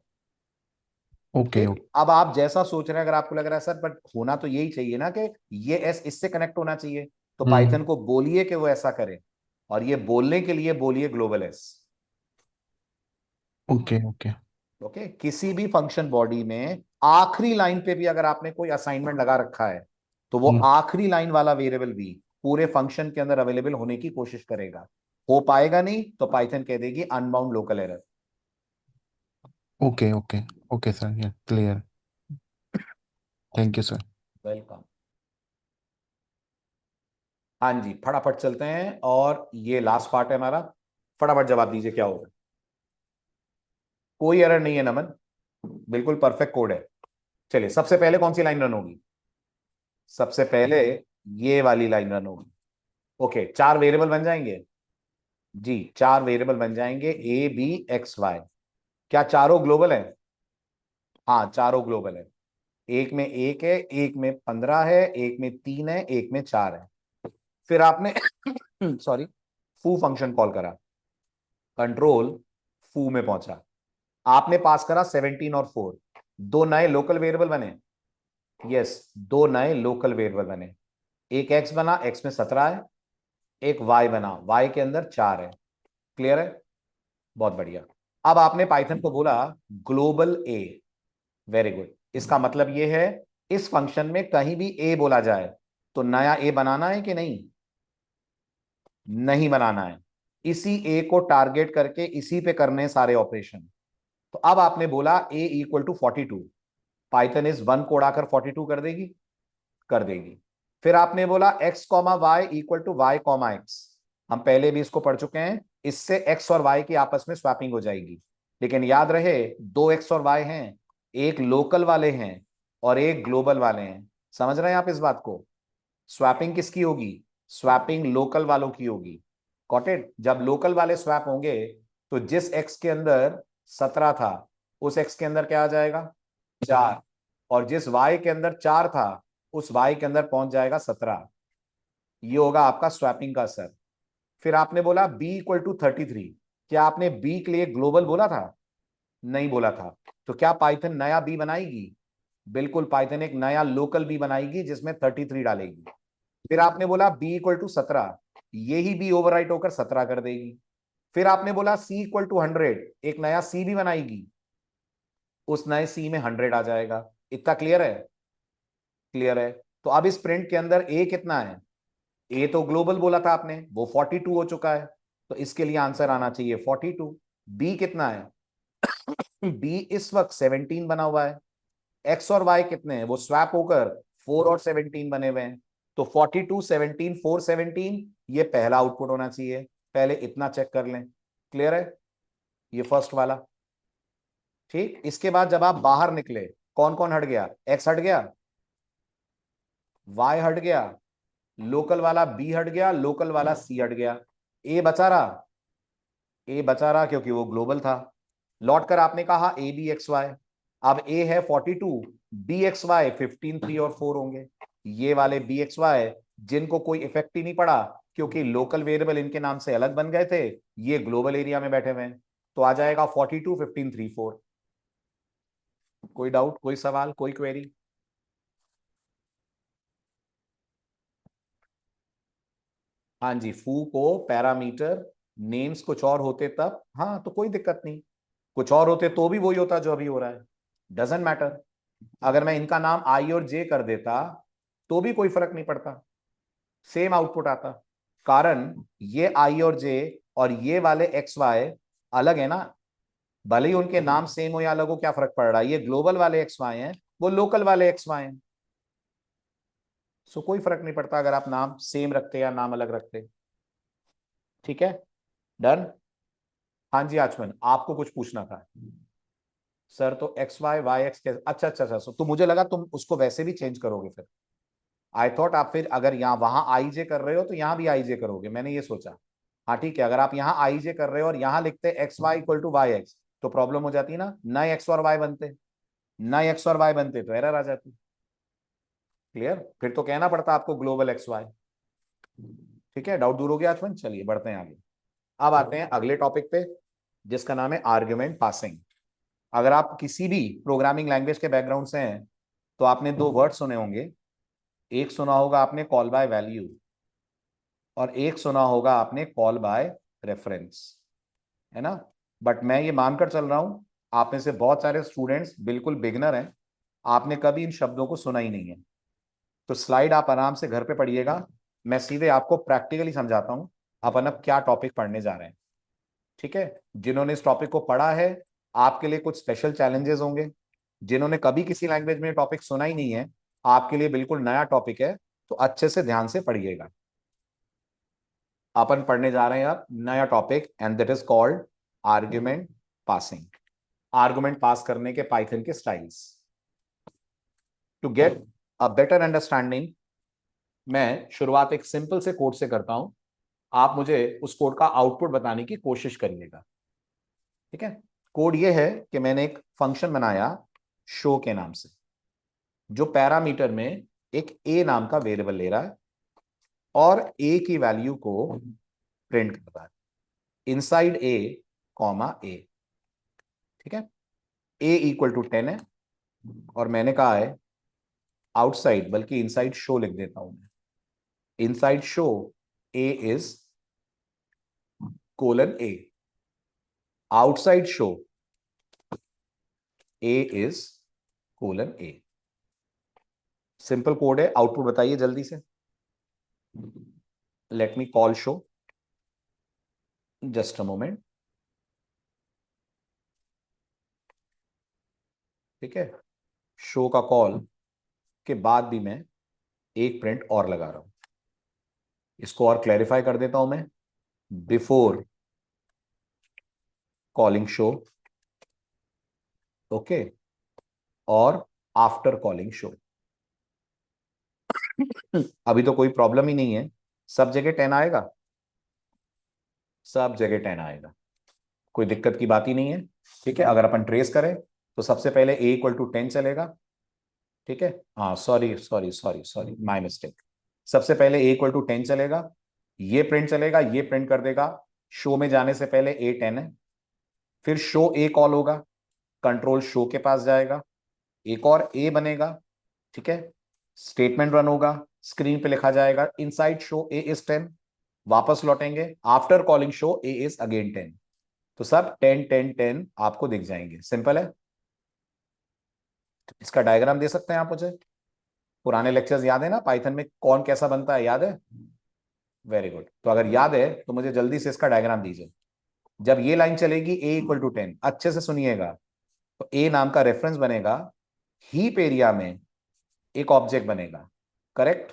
ओके ठीक, ओके। अब आप जैसा सोच रहे हैं, अगर आपको लग रहा है सर बट होना तो यही चाहिए ना कि ये एस इससे कनेक्ट होना चाहिए, तो हम्म। पाइथन को बोलिए कि वो ऐसा करे, और ये बोलने के लिए बोलिए global S. Okay okay. Okay, किसी भी फंक्शन बॉडी में आखिरी लाइन पे भी अगर आपने कोई असाइनमेंट लगा रखा है, तो वो हम्म। आखिरी लाइन वाला वेरिएबल भी पूरे फंक्शन के अंदर अवेलेबल होने की कोशिश करेगा। हो पाएगा नहीं तो पाइथन कह देगी unbound local error. Okay okay. Okay sir, ये क्लियर। Thank you sir. वेलकम। हाँ जी, फटाफट चलते हैं, और ये लास्ट पार्ट है हमारा। फटाफट जवाब दीजिए क्या होगा। कोई एरर नहीं है नमन, बिल्कुल परफेक्ट कोड है। चलिए, सबसे पहले कौन सी लाइन रन होगी? सबसे पहले ये वाली लाइन रन होगी। ओके, चार वेरिएबल बन जाएंगे जी, चार वेरिएबल बन जाएंगे, ए बी एक्स वाई। क्या चारों ग्लोबल है? हाँ, चारों ग्लोबल है। एक में एक है, एक में 15 है, एक में 3 है, एक में 4 है। फिर आपने सॉरी, फू फंक्शन कॉल करा, कंट्रोल फू में पहुंचा, आपने पास करा 17 और 4, दो नए लोकल वेरिएबल बने। यस, दो नए लोकल वेरिएबल बने। एक एक्स बना, एक्स में 17 है। एक वाई बना, वाई के अंदर 4 है। क्लियर है? बहुत बढ़िया। अब आपने पाइथन को बोला ग्लोबल ए। Very good. इसका मतलब ये है, इस फंक्शन में कहीं भी ए बोला जाए तो नया ए बनाना है कि नहीं? नहीं बनाना है। इसी ए को टारगेट करके इसी पे करने हैं सारे ऑपरेशन। तो अब आपने बोला ए इक्वल टू 42, पाइथन इस वन को उड़ाकर 42 कर देगी, कर देगी। फिर आपने बोला x comma y equal to y comma x, हम पहले भी इसको पढ़ चुके हैं, इससे एक्स और वाई की आपस में स्वैपिंग हो जाएगी। लेकिन याद रहे, दो एक्स और वाई हैं, एक लोकल वाले हैं और एक ग्लोबल वाले हैं। समझ रहे हैं आप इस बात को? स्वैपिंग किसकी होगी? स्वैपिंग लोकल वालों की होगी। Got it? जब लोकल वाले स्वैप होंगे, तो जिस एक्स के अंदर 17 था, उस एक्स के अंदर क्या आ जाएगा? 4। और जिस वाई के अंदर 4 था, उस वाई के अंदर पहुंच जाएगा 17। ये होगा आपका स्वैपिंग का असर। फिर आपने बोला बी इक्वल टू 33, क्या आपने बी के लिए ग्लोबल बोला था? नहीं बोला था। तो क्या पाइथन नया बी बनाएगी? बिल्कुल, पाइथन एक नया लोकल बी बनाएगी जिसमें 33 डालेगी। फिर आपने बोला बी इक्वल टू 17, यही बी ओवरराइट होकर 17 कर देगी। फिर आपने बोला सी इक्वल टू 100, एक नया सी भी बनाएगी, उस नए सी में 100 आ जाएगा। इतना क्लियर है? क्लियर है। तो अब इस प्रिंट के अंदर ए कितना है? ए तो ग्लोबल बोला था आपने, वो 42 हो चुका है, तो इसके लिए आंसर आना चाहिए 42। बी कितना है? बी इस वक्त 17 बना हुआ है। एक्स और वाई कितने हैं? वो स्वैप होकर 4 और 17 बने हुए हैं। तो 42 17 4 17, ये पहला आउटपुट होना चाहिए। पहले इतना चेक कर लें। क्लियर है? ये फर्स्ट वाला। ठीक, इसके बाद जब आप बाहर निकले, कौन कौन हट गया? एक्स हट गया, वाई हट गया, लोकल वाला बी हट गया, लोकल वाला सी हट गया। ए बचा रहा, ए बचा रहा क्योंकि वो ग्लोबल था। लौट कर आपने कहा ए बी एक्स वाई। अब ए है 42, बी एक्स वाई 15 3 और 4 होंगे। ये वाले बी एक्स वाई जिनको कोई इफेक्ट ही नहीं पड़ा, क्योंकि लोकल वेरिएबल इनके नाम से अलग बन गए थे, ये ग्लोबल एरिया में बैठे हुए हैं। तो आ जाएगा 42 15 3 4। कोई डाउट, कोई सवाल, कोई क्वेरी? हाँ जी, फू को पैरामीटर नेम्स कुछ और होते तब हाँ तो कोई दिक्कत नहीं, कुछ और होते तो भी वही होता जो अभी हो रहा है। Doesn't matter. अगर मैं इनका नाम आई और जे कर देता तो भी कोई फर्क नहीं पड़ता, सेम आउटपुट आता। कारण ये आई और जे और ये वाले एक्स वाई अलग है ना, भले ही उनके नाम सेम हो या अलग हो, क्या फर्क पड़ रहा है, ये ग्लोबल वाले एक्स वाई हैं, वो लोकल वाले एक्स वाई हैं। सो कोई फर्क नहीं पड़ता अगर आप नाम सेम रखते या नाम अलग रखते। ठीक है, डन। हाँ जी आचमन, आपको कुछ पूछना था सर, तो एक्स वाई वाई एक्स कैसे, अच्छा अच्छा अच्छा, तो मुझे लगा तुम उसको वैसे भी चेंज करोगे फिर। आई थॉट आप फिर अगर यहाँ वहां आई जे कर रहे हो तो यहाँ भी आई जे करोगे, मैंने ये सोचा। हाँ ठीक है, अगर आप यहाँ आई जे कर रहे हो और यहाँ लिखते x y equal to y x, तो प्रॉब्लम हो जाती ना, नए एक्स और वाई बनते, नए एक्स और वाई बनते तो एरर आ जाती। क्लियर, फिर तो कहना पड़ता आपको ग्लोबल एक्स वाई। ठीक है, डाउट दूर हो गया आचमन, चलिए बढ़ते हैं आगे। अब आते हैं अगले टॉपिक पे, जिसका नाम है आर्ग्यूमेंट पासिंग। अगर आप किसी भी प्रोग्रामिंग लैंग्वेज के बैकग्राउंड से हैं तो आपने दो वर्ड सुने होंगे, एक सुना होगा आपने कॉल बाय वैल्यू, और एक सुना होगा आपने कॉल बाय रेफरेंस, है ना। बट मैं ये मानकर चल रहा हूं आप में से बहुत सारे स्टूडेंट्स बिल्कुल बिगनर हैं, आपने कभी इन शब्दों को सुना ही नहीं है। तो स्लाइड आप आराम से घर पे पढ़िएगा, मैं सीधे आपको प्रैक्टिकली समझाता हूं अपन अब क्या टॉपिक पढ़ने जा रहे हैं। ठीक है, जिन्होंने इस टॉपिक को पढ़ा है आपके लिए कुछ स्पेशल चैलेंजेस होंगे, जिन्होंने कभी किसी लैंग्वेज में टॉपिक सुना ही नहीं है आपके लिए बिल्कुल नया टॉपिक है, तो अच्छे से ध्यान से पढ़िएगा। अपन पढ़ने जा रहे हैं अब नया topic, and that is called argument passing. Argument pass करने के पाइथन के styles. To get a better understanding, मैं शुरुआत एक सिंपल से कोड से करता हूं, आप मुझे उस कोड का आउटपुट बताने की कोशिश करिएगा। ठीक है, कोड ये है कि मैंने एक फंक्शन बनाया शो के नाम से, जो पैरामीटर में एक ए नाम का वेरिएबल ले रहा है और ए की वैल्यू को प्रिंट कर रहा है इनसाइड ए कॉमा ए। ठीक है, ए इक्वल टू 10 है, और मैंने कहा है आउटसाइड, बल्कि इनसाइड शो लिख देता हूं मैं, inside show a is colon A, outside show a is colon A. Simple code है, आउटपुट बताइए जल्दी से। Let me call show, just a moment. ठीक है, शो का कॉल के बाद भी मैं एक प्रिंट और लगा रहा हूं, इसको और क्लैरिफाई कर देता हूं मैं, बिफोर कॉलिंग शो, ओके, और आफ्टर कॉलिंग शो। अभी तो कोई प्रॉब्लम ही नहीं है, सब जगह 10 आएगा, सब जगह 10 आएगा, कोई दिक्कत की बात ही नहीं है। ठीक है, अगर अपन ट्रेस करें तो सबसे पहले ए इक्वल टू 10 चलेगा। ठीक है, हाँ sorry sorry sorry sorry, my mistake. सबसे पहले ए इक्वल टू 10 चलेगा, ये प्रिंट चलेगा, ये प्रिंट कर देगा शो में जाने से पहले ए 10 है। फिर शो ए कॉल होगा, कंट्रोल शो के पास जाएगा, एक और ए बनेगा। ठीक है, स्टेटमेंट रन होगा, स्क्रीन पे लिखा जाएगा इनसाइड शो ए इज 10, वापस लौटेंगे, after calling show a is again 10। तो सब 10 10 10 आपको दिख जाएंगे, सिंपल है। इसका डायग्राम दे सकते हैं आप मुझे, पुराने लेक्चर्स याद है ना, पाइथन में कौन कैसा बनता है, याद है? वेरी गुड, तो अगर याद है तो मुझे जल्दी से इसका डायग्राम दीजिए। जब ये लाइन चलेगी ए इक्वल टू 10, अच्छे से सुनिएगा, तो ए नाम का रेफरेंस बनेगा, हीप एरिया में एक ऑब्जेक्ट बनेगा, करेक्ट,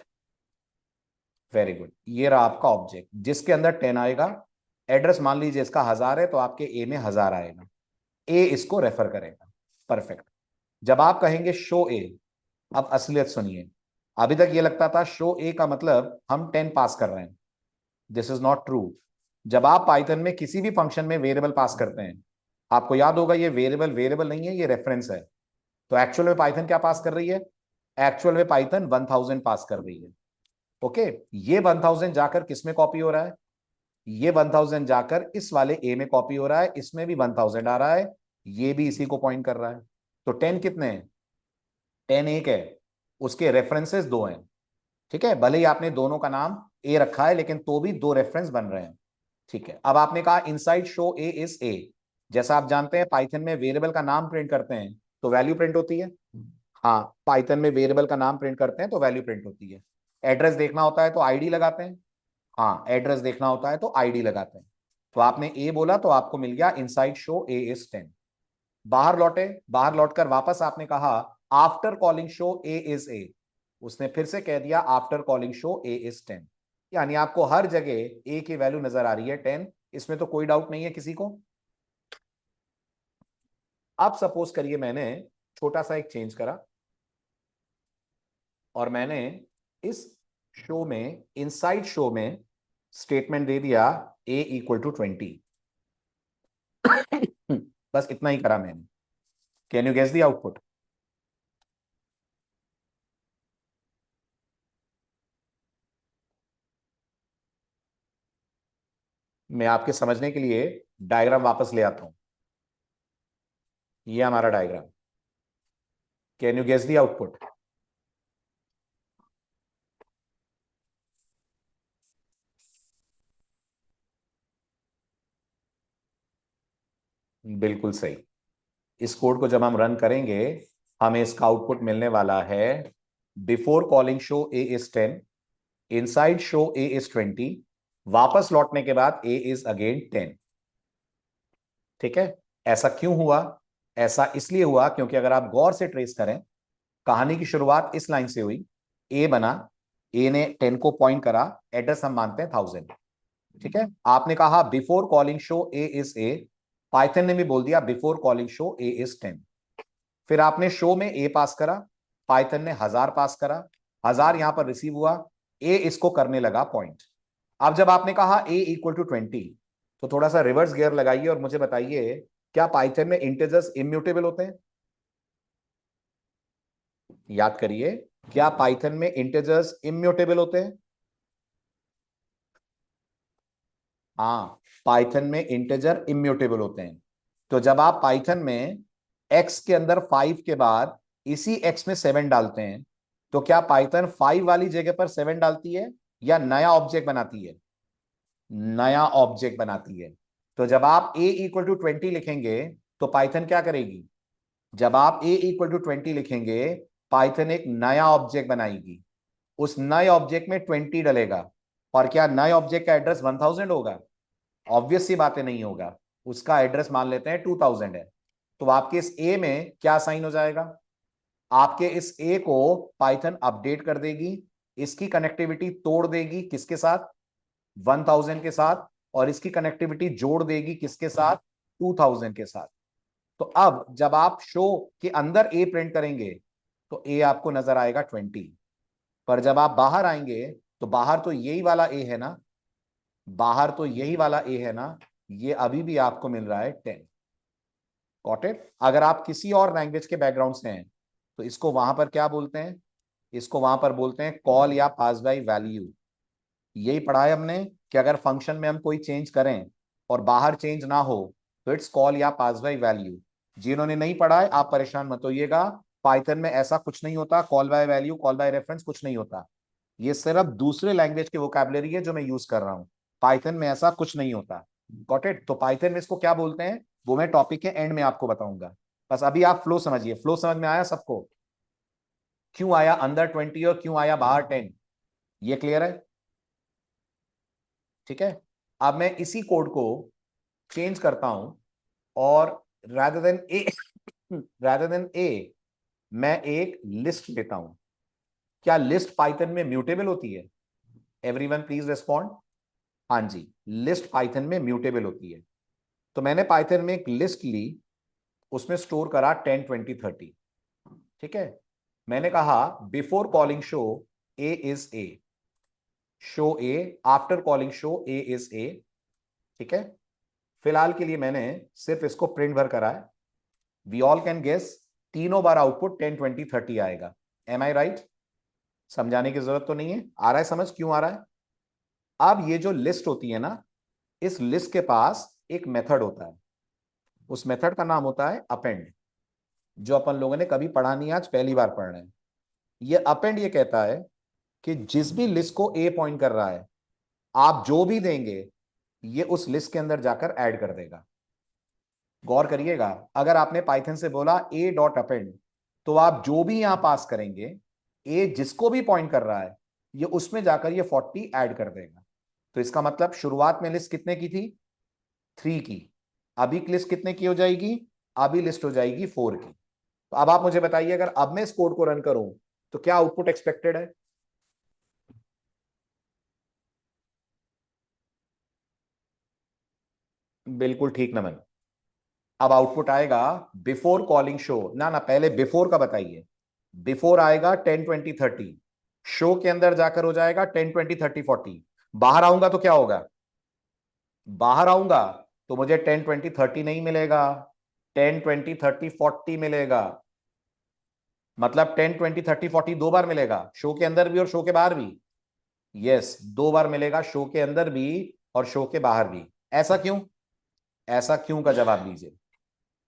वेरी गुड, ये रहा आपका ऑब्जेक्ट जिसके अंदर 10 आएगा। एड्रेस मान लीजिए इसका 1000 है, तो आपके ए में 1000 आएगा, ए इसको रेफर करेगा, परफेक्ट। जब आप कहेंगे शो ए, अब असलियत सुनिए, अभी तक ये लगता था शो ए का मतलब हम 10 पास कर रहे हैं, दिस इज नॉट ट्रू। जब आप पाइथन में किसी भी फंक्शन में वेरिएबल पास करते हैं, आपको याद होगा ये वेरिएबल वेरिएबल नहीं है, ये रेफरेंस है। तो एक्चुअल में पाइथन क्या पास कर रही है, एक्चुअल में पाइथन 1000 पास कर रही है। ओके, ये 1000 जाकर किस में कॉपी हो रहा है, ये 1000 जाकर इस वाले ए में कॉपी हो रहा है, इसमें भी 1000 आ रहा है, ये भी इसी को पॉइंट कर रहा है। तो 10 कितने हैं, 10 एक है, उसके रेफरेंसेस दो हैं। ठीक है, भले ही आपने दोनों का नाम ए रखा है, लेकिन तो भी दो रेफरेंस बन रहे हैं। ठीक है, अब आपने कहा इनसाइड शो ए इज ए, जैसा आप जानते हैं पाइथन में वेरिएबल का नाम प्रिंट करते हैं तो वैल्यू प्रिंट होती है। हाँ, पाइथन में वेरिएबल का नाम प्रिंट करते हैं तो वैल्यू प्रिंट होती है। एड्रेस देखना होता है तो आईडी लगाते हैं, हाँ एड्रेस देखना होता है तो आईडी लगाते हैं। तो आपने ए बोला तो आपको मिल गया इनसाइड शो ए इज 10। बाहर लौटे, बाहर लौटकर वापस आपने कहा after calling show a is ए, उसने फिर से कह दिया after calling show a is 10। यानी आपको हर जगह ए की वैल्यू नजर आ रही है 10, इसमें तो कोई डाउट नहीं है किसी को। अब सपोज करिए मैंने छोटा सा एक चेंज करा और मैंने इस शो में, इनसाइड शो में स्टेटमेंट दे दिया ए इक्वल टू 20। बस इतना ही करा मैंने। Can you guess the output? मैं आपके समझने के लिए डायग्राम वापस ले आता हूं। ये हमारा diagram. Can you guess the output? बिल्कुल सही। इस कोड को जब हम रन करेंगे हमें इसका आउटपुट मिलने वाला है before calling show a is 10, inside show a is 20, वापस लौटने के बाद ए इज अगेन 10। ठीक है, ऐसा क्यों हुआ? ऐसा इसलिए हुआ क्योंकि अगर आप गौर से ट्रेस करें, कहानी की शुरुआत इस लाइन से हुई, ए बना, ए ने 10 को पॉइंट करा, एड्रेस हम मानते हैं 1000। ठीक है, आपने कहा before calling show a is A, Python ने भी बोल दिया before calling show a is 10। फिर आपने शो में ए पास करा, पाइथन ने 1000 पास करा, 1000 यहां पर रिसीव हुआ, ए इसको करने लगा पॉइंट। अब जब आपने कहा ए इक्वल टू 20, तो थोड़ा सा रिवर्स गियर लगाइए और मुझे बताइए क्या पाइथन में इंटीजर्स इम्यूटेबल होते हैं? याद करिए, क्या पाइथन में इंटीजर्स इम्यूटेबल होते हैं? हाँ, पाइथन में इंटीजर इम्यूटेबल होते हैं। तो जब आप पाइथन में x के अंदर 5 के बाद इसी x में 7 डालते हैं, तो क्या पाइथन 5 वाली जगह पर 7 डालती है या नया ऑब्जेक्ट बनाती है? नया ऑब्जेक्ट बनाती है। तो जब आप a इक्वल टू 20 लिखेंगे तो पाइथन क्या करेगी? जब आप a इक्वल टू 20 लिखेंगे, पाइथन एक नया ऑब्जेक्ट बनाएगी, उस नए ऑब्जेक्ट में 20 डलेगा। और क्या नए ऑब्जेक्ट का एड्रेस 1000 होगा? ऑब्वियस सी बातें नहीं होगा, उसका एड्रेस मान लेते हैं 2000 है। तो आपके इस ए में क्या साइन हो जाएगा? आपके इस ए को पाइथन अपडेट कर देगी, इसकी कनेक्टिविटी तोड़ देगी किसके साथ? 1000 के साथ। और इसकी कनेक्टिविटी जोड़ देगी किसके साथ? 2000 के साथ। तो अब जब आप शो के अंदर ए प्रिंट करेंगे तो ए आपको नजर आएगा 20, पर जब आप बाहर आएंगे तो बाहर तो यही वाला ए है ना, बाहर तो यही वाला ए है ना, ये अभी भी आपको मिल रहा है 10। Got it? अगर आप किसी और लैंग्वेज के बैकग्राउंड से हैं तो इसको वहां पर क्या बोलते हैं? इसको वहां पर बोलते हैं कॉल या पास बाय वैल्यू। यही पढ़ा है हमने कि अगर फंक्शन में हम कोई चेंज करें और बाहर चेंज ना हो तो इट्स कॉल या पास बाय वैल्यू। जिन्होंने नहीं पढ़ा है आप परेशान मत होइएगा, पाइथन में ऐसा कुछ नहीं होता, call by value, call by reference कुछ नहीं होता। ये सिर्फ दूसरे लैंग्वेज की वोकैबुलरी है जो मैं यूज कर रहा हूं, पाइथन में ऐसा कुछ नहीं होता। Got it? तो पाइथन में इसको क्या बोलते हैं वो मैं टॉपिक के एंड में आपको बताऊंगा। बस अभी आप फ्लो समझिए। फ्लो समझ में आया सबको? क्यों आया अंदर 20 और क्यों आया बाहर 10? ये क्लियर है? ठीक है, अब मैं इसी कोड को चेंज करता हूं और rather than ए rather than ए मैं एक लिस्ट लेता हूं। क्या लिस्ट पाइथन में म्यूटेबल होती है? Everyone please respond. हाँ जी, लिस्ट पाइथन में म्यूटेबल होती है। तो मैंने पाइथन में एक लिस्ट ली, उसमें स्टोर करा 10 20 30। ठीक है, मैंने कहा before calling show a is A, show A after calling show a is ए। ठीक है, फिलहाल के लिए मैंने सिर्फ इसको प्रिंट भर करा है। वी ऑल कैन गेस तीनों बार आउटपुट 10 20 30 आएगा। M I right? समझाने की जरूरत तो नहीं है, आ रहा है समझ क्यों आ रहा है? अब ये जो लिस्ट होती है ना, इस लिस्ट के पास एक मेथड होता है, उस मेथड का नाम होता है अपेंड, जो अपन लोगों ने कभी पढ़ा नहीं, आज पहली बार पढ़ रहे हैं। ये अपेंड ये कहता है कि जिस भी लिस्ट को ए पॉइंट कर रहा है, आप जो भी देंगे ये उस लिस्ट के अंदर जाकर ऐड कर देगा। गौर करिएगा, अगर आपने पाइथन से बोला ए डॉट अपेंड, तो आप जो भी यहां पास करेंगे, ए जिसको भी पॉइंट कर रहा है ये उसमें जाकर ये 40 ऐड कर देगा। तो इसका मतलब शुरुआत में लिस्ट कितने की थी? 3 की। अभी लिस्ट कितने की हो जाएगी? अभी लिस्ट हो जाएगी 4 की। तो अब आप मुझे बताइए, अगर अब मैं इस कोड को रन करूं तो क्या आउटपुट एक्सपेक्टेड है? बिल्कुल ठीक नमन। अब आउटपुट आएगा बिफोर कॉलिंग शो। ना ना, पहले बिफोर का बताइए। बिफोर आएगा 10 20 30। शो के अंदर जाकर हो जाएगा 10 20 30 40। बाहर आऊंगा तो क्या होगा? बाहर आऊंगा तो मुझे 10 20 30 नहीं मिलेगा, 10 20 30 40 मिलेगा। मतलब 10 20 30 40 दो बार मिलेगा, शो के अंदर भी और शो के बाहर भी। यस, दो बार मिलेगा, शो के अंदर भी और शो के बाहर भी। ऐसा क्यों? ऐसा क्यों का जवाब दीजिए।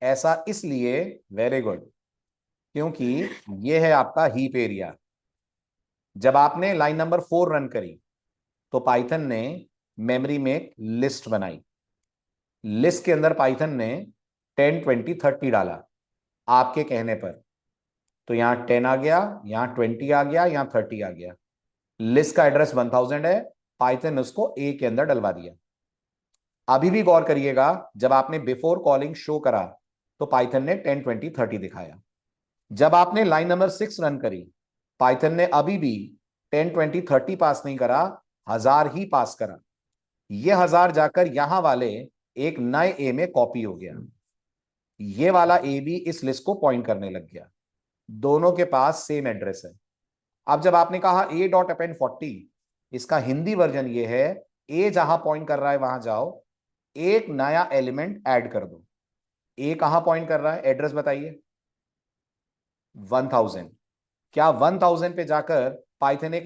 ऐसा इसलिए, वेरी गुड, क्योंकि ये है आपका हीप एरिया। जब आपने लाइन नंबर 4 रन करी तो पाइथन ने मेमोरी में एक लिस्ट बनाई। लिस्ट के अंदर पाइथन ने 10 20 30 डाला आपके कहने पर। तो यहां 10 आ गया, यहां 20 आ गया, यहां 30 आ गया। लिस्ट का एड्रेस 1000 है, पाइथन ने उसको ए के अंदर डलवा दिया। अभी भी गौर करिएगा, जब आपने बिफोर कॉलिंग शो करा तो पाइथन ने 10 20 30 दिखाया। जब आपने लाइन नंबर 6 रन करी, पाइथन ने अभी भी 10 20 30 पास नहीं करा, 1000 ही पास करा। ये 1000 जाकर यहां वाले एक नए ए में कॉपी हो गया। ये वाला ए भी इस लिस्ट को पॉइंट करने लग गया। दोनों के पास सेम एड्रेस है। अब जब आपने कहा a.append40, इसका हिंदी वर्जन ये है, ए जहां पॉइंट कर रहा है वहां जाओ, एक नया एलिमेंट ऐड कर दो। ए कहां पॉइंट कर रहा है, एड्रेस बताइए। 1000। क्या 1000 पे जाकर पाइथन एक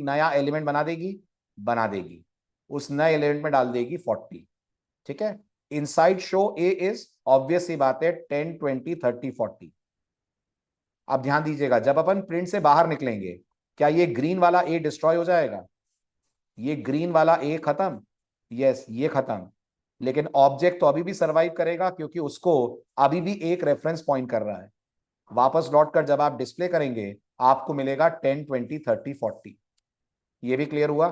नया एलिमेंट बना देगी? बना देगी। उस नए एलिमेंट में डाल देगी 40। ठीक है। Inside show a is, obvious सी बात है, 10 20 30 40। अब ध्यान दीजिएगा, जब अपन प्रिंट से बाहर निकलेंगे, क्या ये ग्रीन वाला ए डिस्ट्रॉय हो जाएगा? ये ग्रीन वाला ए खत्म। यस, ये खत्म। लेकिन ऑब्जेक्ट तो अभी भी सरवाइव करेगा, क्योंकि उसको अभी भी एक रेफरेंस पॉइंट कर रहा है। वापस लौटकर जब आप डिस्प्ले करेंगे, आपको मिलेगा 10 20 30 40। ये भी क्लियर हुआ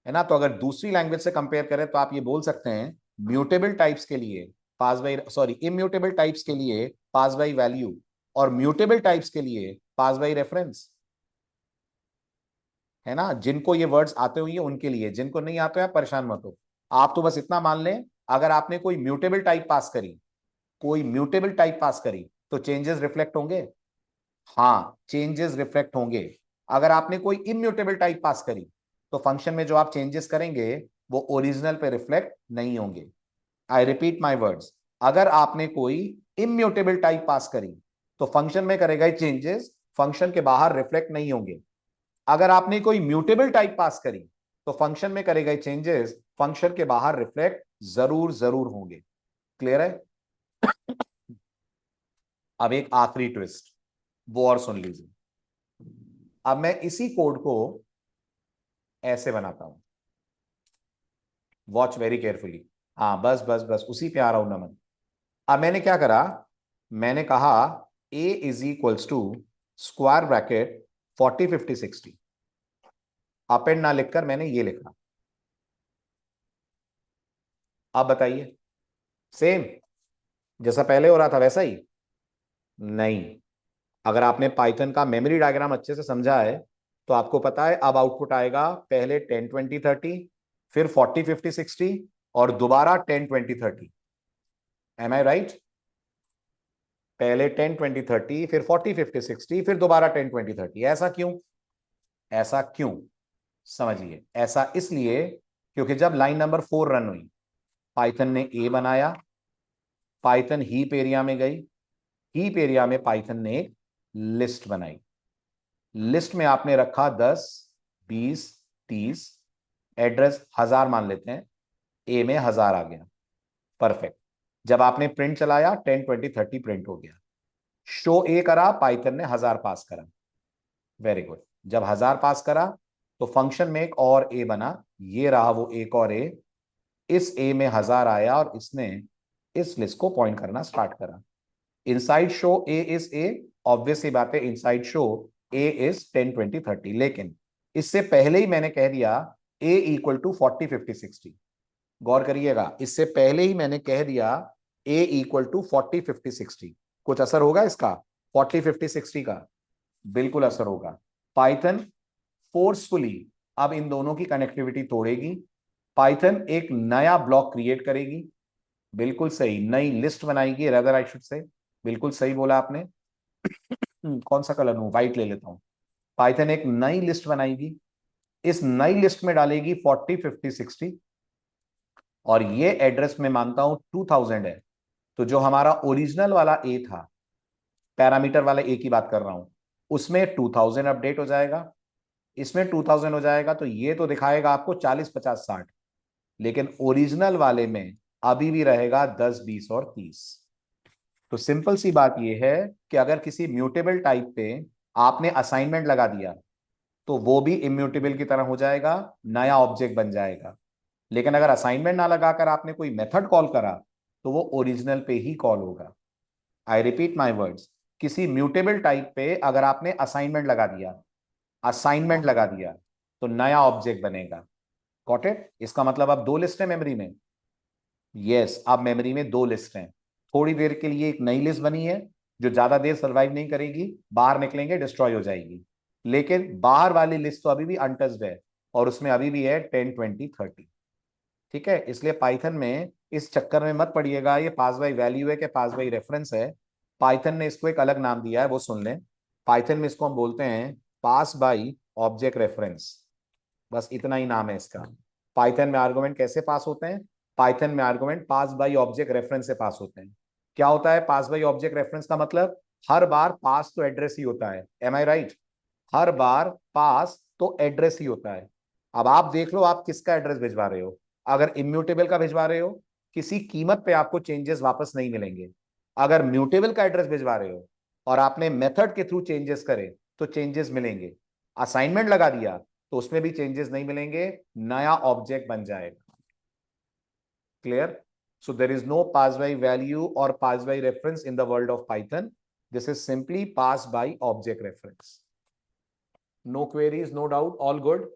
है ना? तो अगर दूसरी लैंग्वेज से कंपेयर करें तो आप ये बोल सकते हैं, म्यूटेबल टाइप्स के लिए पास बाई, सॉरी, इम्यूटेबल टाइप्स के लिए पास बाई वैल्यू, और म्यूटेबल टाइप्स के लिए पास बाई रेफरेंस। है ना? जिनको ये वर्ड्स आते हुए उनके लिए, जिनको नहीं आते आप परेशान मत हो। आप तो बस इतना मान लें, अगर आपने कोई म्यूटेबल टाइप पास करी, कोई म्यूटेबल टाइप पास करी, तो चेंजेस रिफ्लेक्ट होंगे। हाँ, चेंजेस रिफ्लेक्ट होंगे। अगर आपने कोई इम्यूटेबल टाइप पास करी, तो फंक्शन में जो आप चेंजेस करेंगे वो ओरिजिनल पे रिफ्लेक्ट नहीं होंगे। आई रिपीट माई वर्ड्स, अगर आपने कोई इम्यूटेबल टाइप पास करी तो फंक्शन में करेगा चेंजेस, फंक्शन के बाहर रिफ्लेक्ट नहीं होंगे। अगर आपने कोई म्यूटेबल टाइप पास करी तो फंक्शन में करे गए चेंजेस फंक्शन के बाहर रिफ्लेक्ट जरूर जरूर होंगे। क्लियर है? अब एक आखिरी ट्विस्ट, वो और सुन लीजिए। अब मैं इसी कोड को ऐसे बनाता हूं, वॉच वेरी केयरफुली। हाँ, बस बस बस उसी पे आ रहा हूं नमन। अब मैंने क्या करा, मैंने कहा a is equals to square bracket 40 50 60। Append ना लिखकर मैंने ये लिखा। अब बताइए, सेम जैसा पहले हो रहा था वैसा ही? नहीं। अगर आपने पाइथन का मेमोरी डायग्राम अच्छे से समझा है तो आपको पता है अब आउटपुट आएगा पहले 10 20 30, फिर 40 50 60, और दोबारा 10 20 30। M I right? पहले 10 20 30, फिर 40 50 60, फिर दोबारा 10 20 30। ऐसा क्यों? ऐसा क्यों? समझिए, ऐसा इसलिए क्योंकि जब लाइन नंबर 4 रन हुई, पाइथन ने ए बनाया, पाइथन हीप एरिया में गई, हीप एरिया में पाइथन ने एक लिस्ट बनाई। लिस्ट में आपने रखा 10 20 30, एड्रेस 1000 मान लेते हैं, ए में 1000 आ गया। परफेक्ट। जब आपने प्रिंट चलाया 10 20 30 प्रिंट हो गया। शो ए करा, पाइथन ने 1000 पास करा। Very good. जब 1000 पास करा तो फंक्शन में एक और ए बना, ये रहा वो एक और ए। इस ए में 1000 आया और इसने इस लिस्ट को पॉइंट करना स्टार्ट करा। Inside show a is a, obvious ही बात है, इनसाइड शो ए इज 10 20 30। लेकिन इससे पहले ही मैंने कह दिया ए इक्वल टू 40 50 60। गौर करिएगा, इससे पहले ही मैंने कह दिया a इक्वल टू 40 50 60। कुछ असर होगा इसका 40 50 60 का? बिल्कुल असर होगा। पाइथन फोर्सफुली अब इन दोनों की कनेक्टिविटी तोड़ेगी। पाइथन एक नया ब्लॉक क्रिएट करेगी, बिल्कुल सही, नई लिस्ट बनाएगी, रेदर आई शुड से, बिल्कुल सही बोला आपने। कौन सा कलर लूं, व्हाइट ले लेता हूं। पाइथन एक नई लिस्ट बनाएगी, इस नई लिस्ट में डालेगी 40 50 60, और ये एड्रेस में मानता हूं 2000 है। तो जो हमारा ओरिजिनल वाला ए था, पैरामीटर वाला ए की बात कर रहा हूं, उसमें 2000 अपडेट हो जाएगा, इसमें 2000 हो जाएगा, तो ये तो दिखाएगा आपको 40 50 60, लेकिन ओरिजिनल वाले में अभी भी रहेगा 10 20 और 30। तो सिंपल सी बात यह है कि अगर किसी म्यूटेबल टाइप पे आपने असाइनमेंट लगा दिया तो वो भी इम्यूटेबल की तरह हो जाएगा, नया ऑब्जेक्ट बन जाएगा। लेकिन अगर असाइनमेंट ना लगाकर आपने कोई मेथड कॉल करा तो वो ओरिजिनल पे ही कॉल होगा। आई रिपीट माई वर्ड्स, किसी म्यूटेबल टाइप पे अगर आपने असाइनमेंट लगा दिया तो नया ऑब्जेक्ट बनेगा। Got it? इसका मतलब अब दो लिस्ट है मेमोरी में। यस, अब मेमोरी में दो लिस्ट हैं। थोड़ी देर के लिए एक नई लिस्ट बनी है जो ज्यादा देर सर्वाइव नहीं करेगी, बाहर निकलेंगे डिस्ट्रॉय हो जाएगी। लेकिन बाहर वाली लिस्ट तो अभी भी अनटच्ड है, और उसमें अभी भी है 10 20 30। ठीक है, इसलिए पाइथन में इस चक्कर में मत पड़िएगा ये पास बाय वैल्यू है कि पास बाय रेफरेंस है। पाइथन ने इसको एक अलग नाम दिया है, वो सुन लें। पाइथन में इसको हम बोलते हैं पास बाय ऑब्जेक्ट रेफरेंस, बस इतना ही नाम है इसका। पाइथन में आर्गुमेंट कैसे पास होते हैं? पाइथन में argument pass by object reference से पास होते हैं। क्या होता है पास बाय ऑब्जेक्ट रेफरेंस का मतलब? हर बार पास तो एड्रेस ही होता है, एम आई राइट? हर बार पास तो एड्रेस ही होता है। अब आप देख लो आप किसका एड्रेस भिजवा रहे हो। अगर इम्यूटेबल का भिजवा रहे हो, किसी कीमत पे आपको चेंजेस वापस नहीं मिलेंगे। अगर म्यूटेबल का एड्रेस भिजवा रहे हो और आपने मेथड के थ्रू चेंजेस करे तो चेंजेस मिलेंगे। असाइनमेंट लगा दिया तो उसमें भी चेंजेस नहीं मिलेंगे, नया ऑब्जेक्ट बन जाएगा। Clear? So there is no pass by value or pass by reference in the world of Python. This is simply pass by object reference. No queries, no doubt, all good.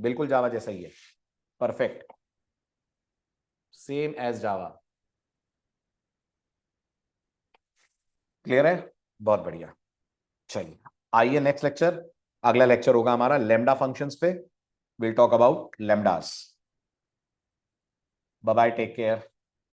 बिल्कुल जावा जैसा ही है, perfect, same as जावा। Clear है? बहुत बढ़िया। चलिए आइए next lecture, अगला lecture होगा हमारा लेमडा फंक्शंस पे। Will talk about lambdas. Bye bye, take care.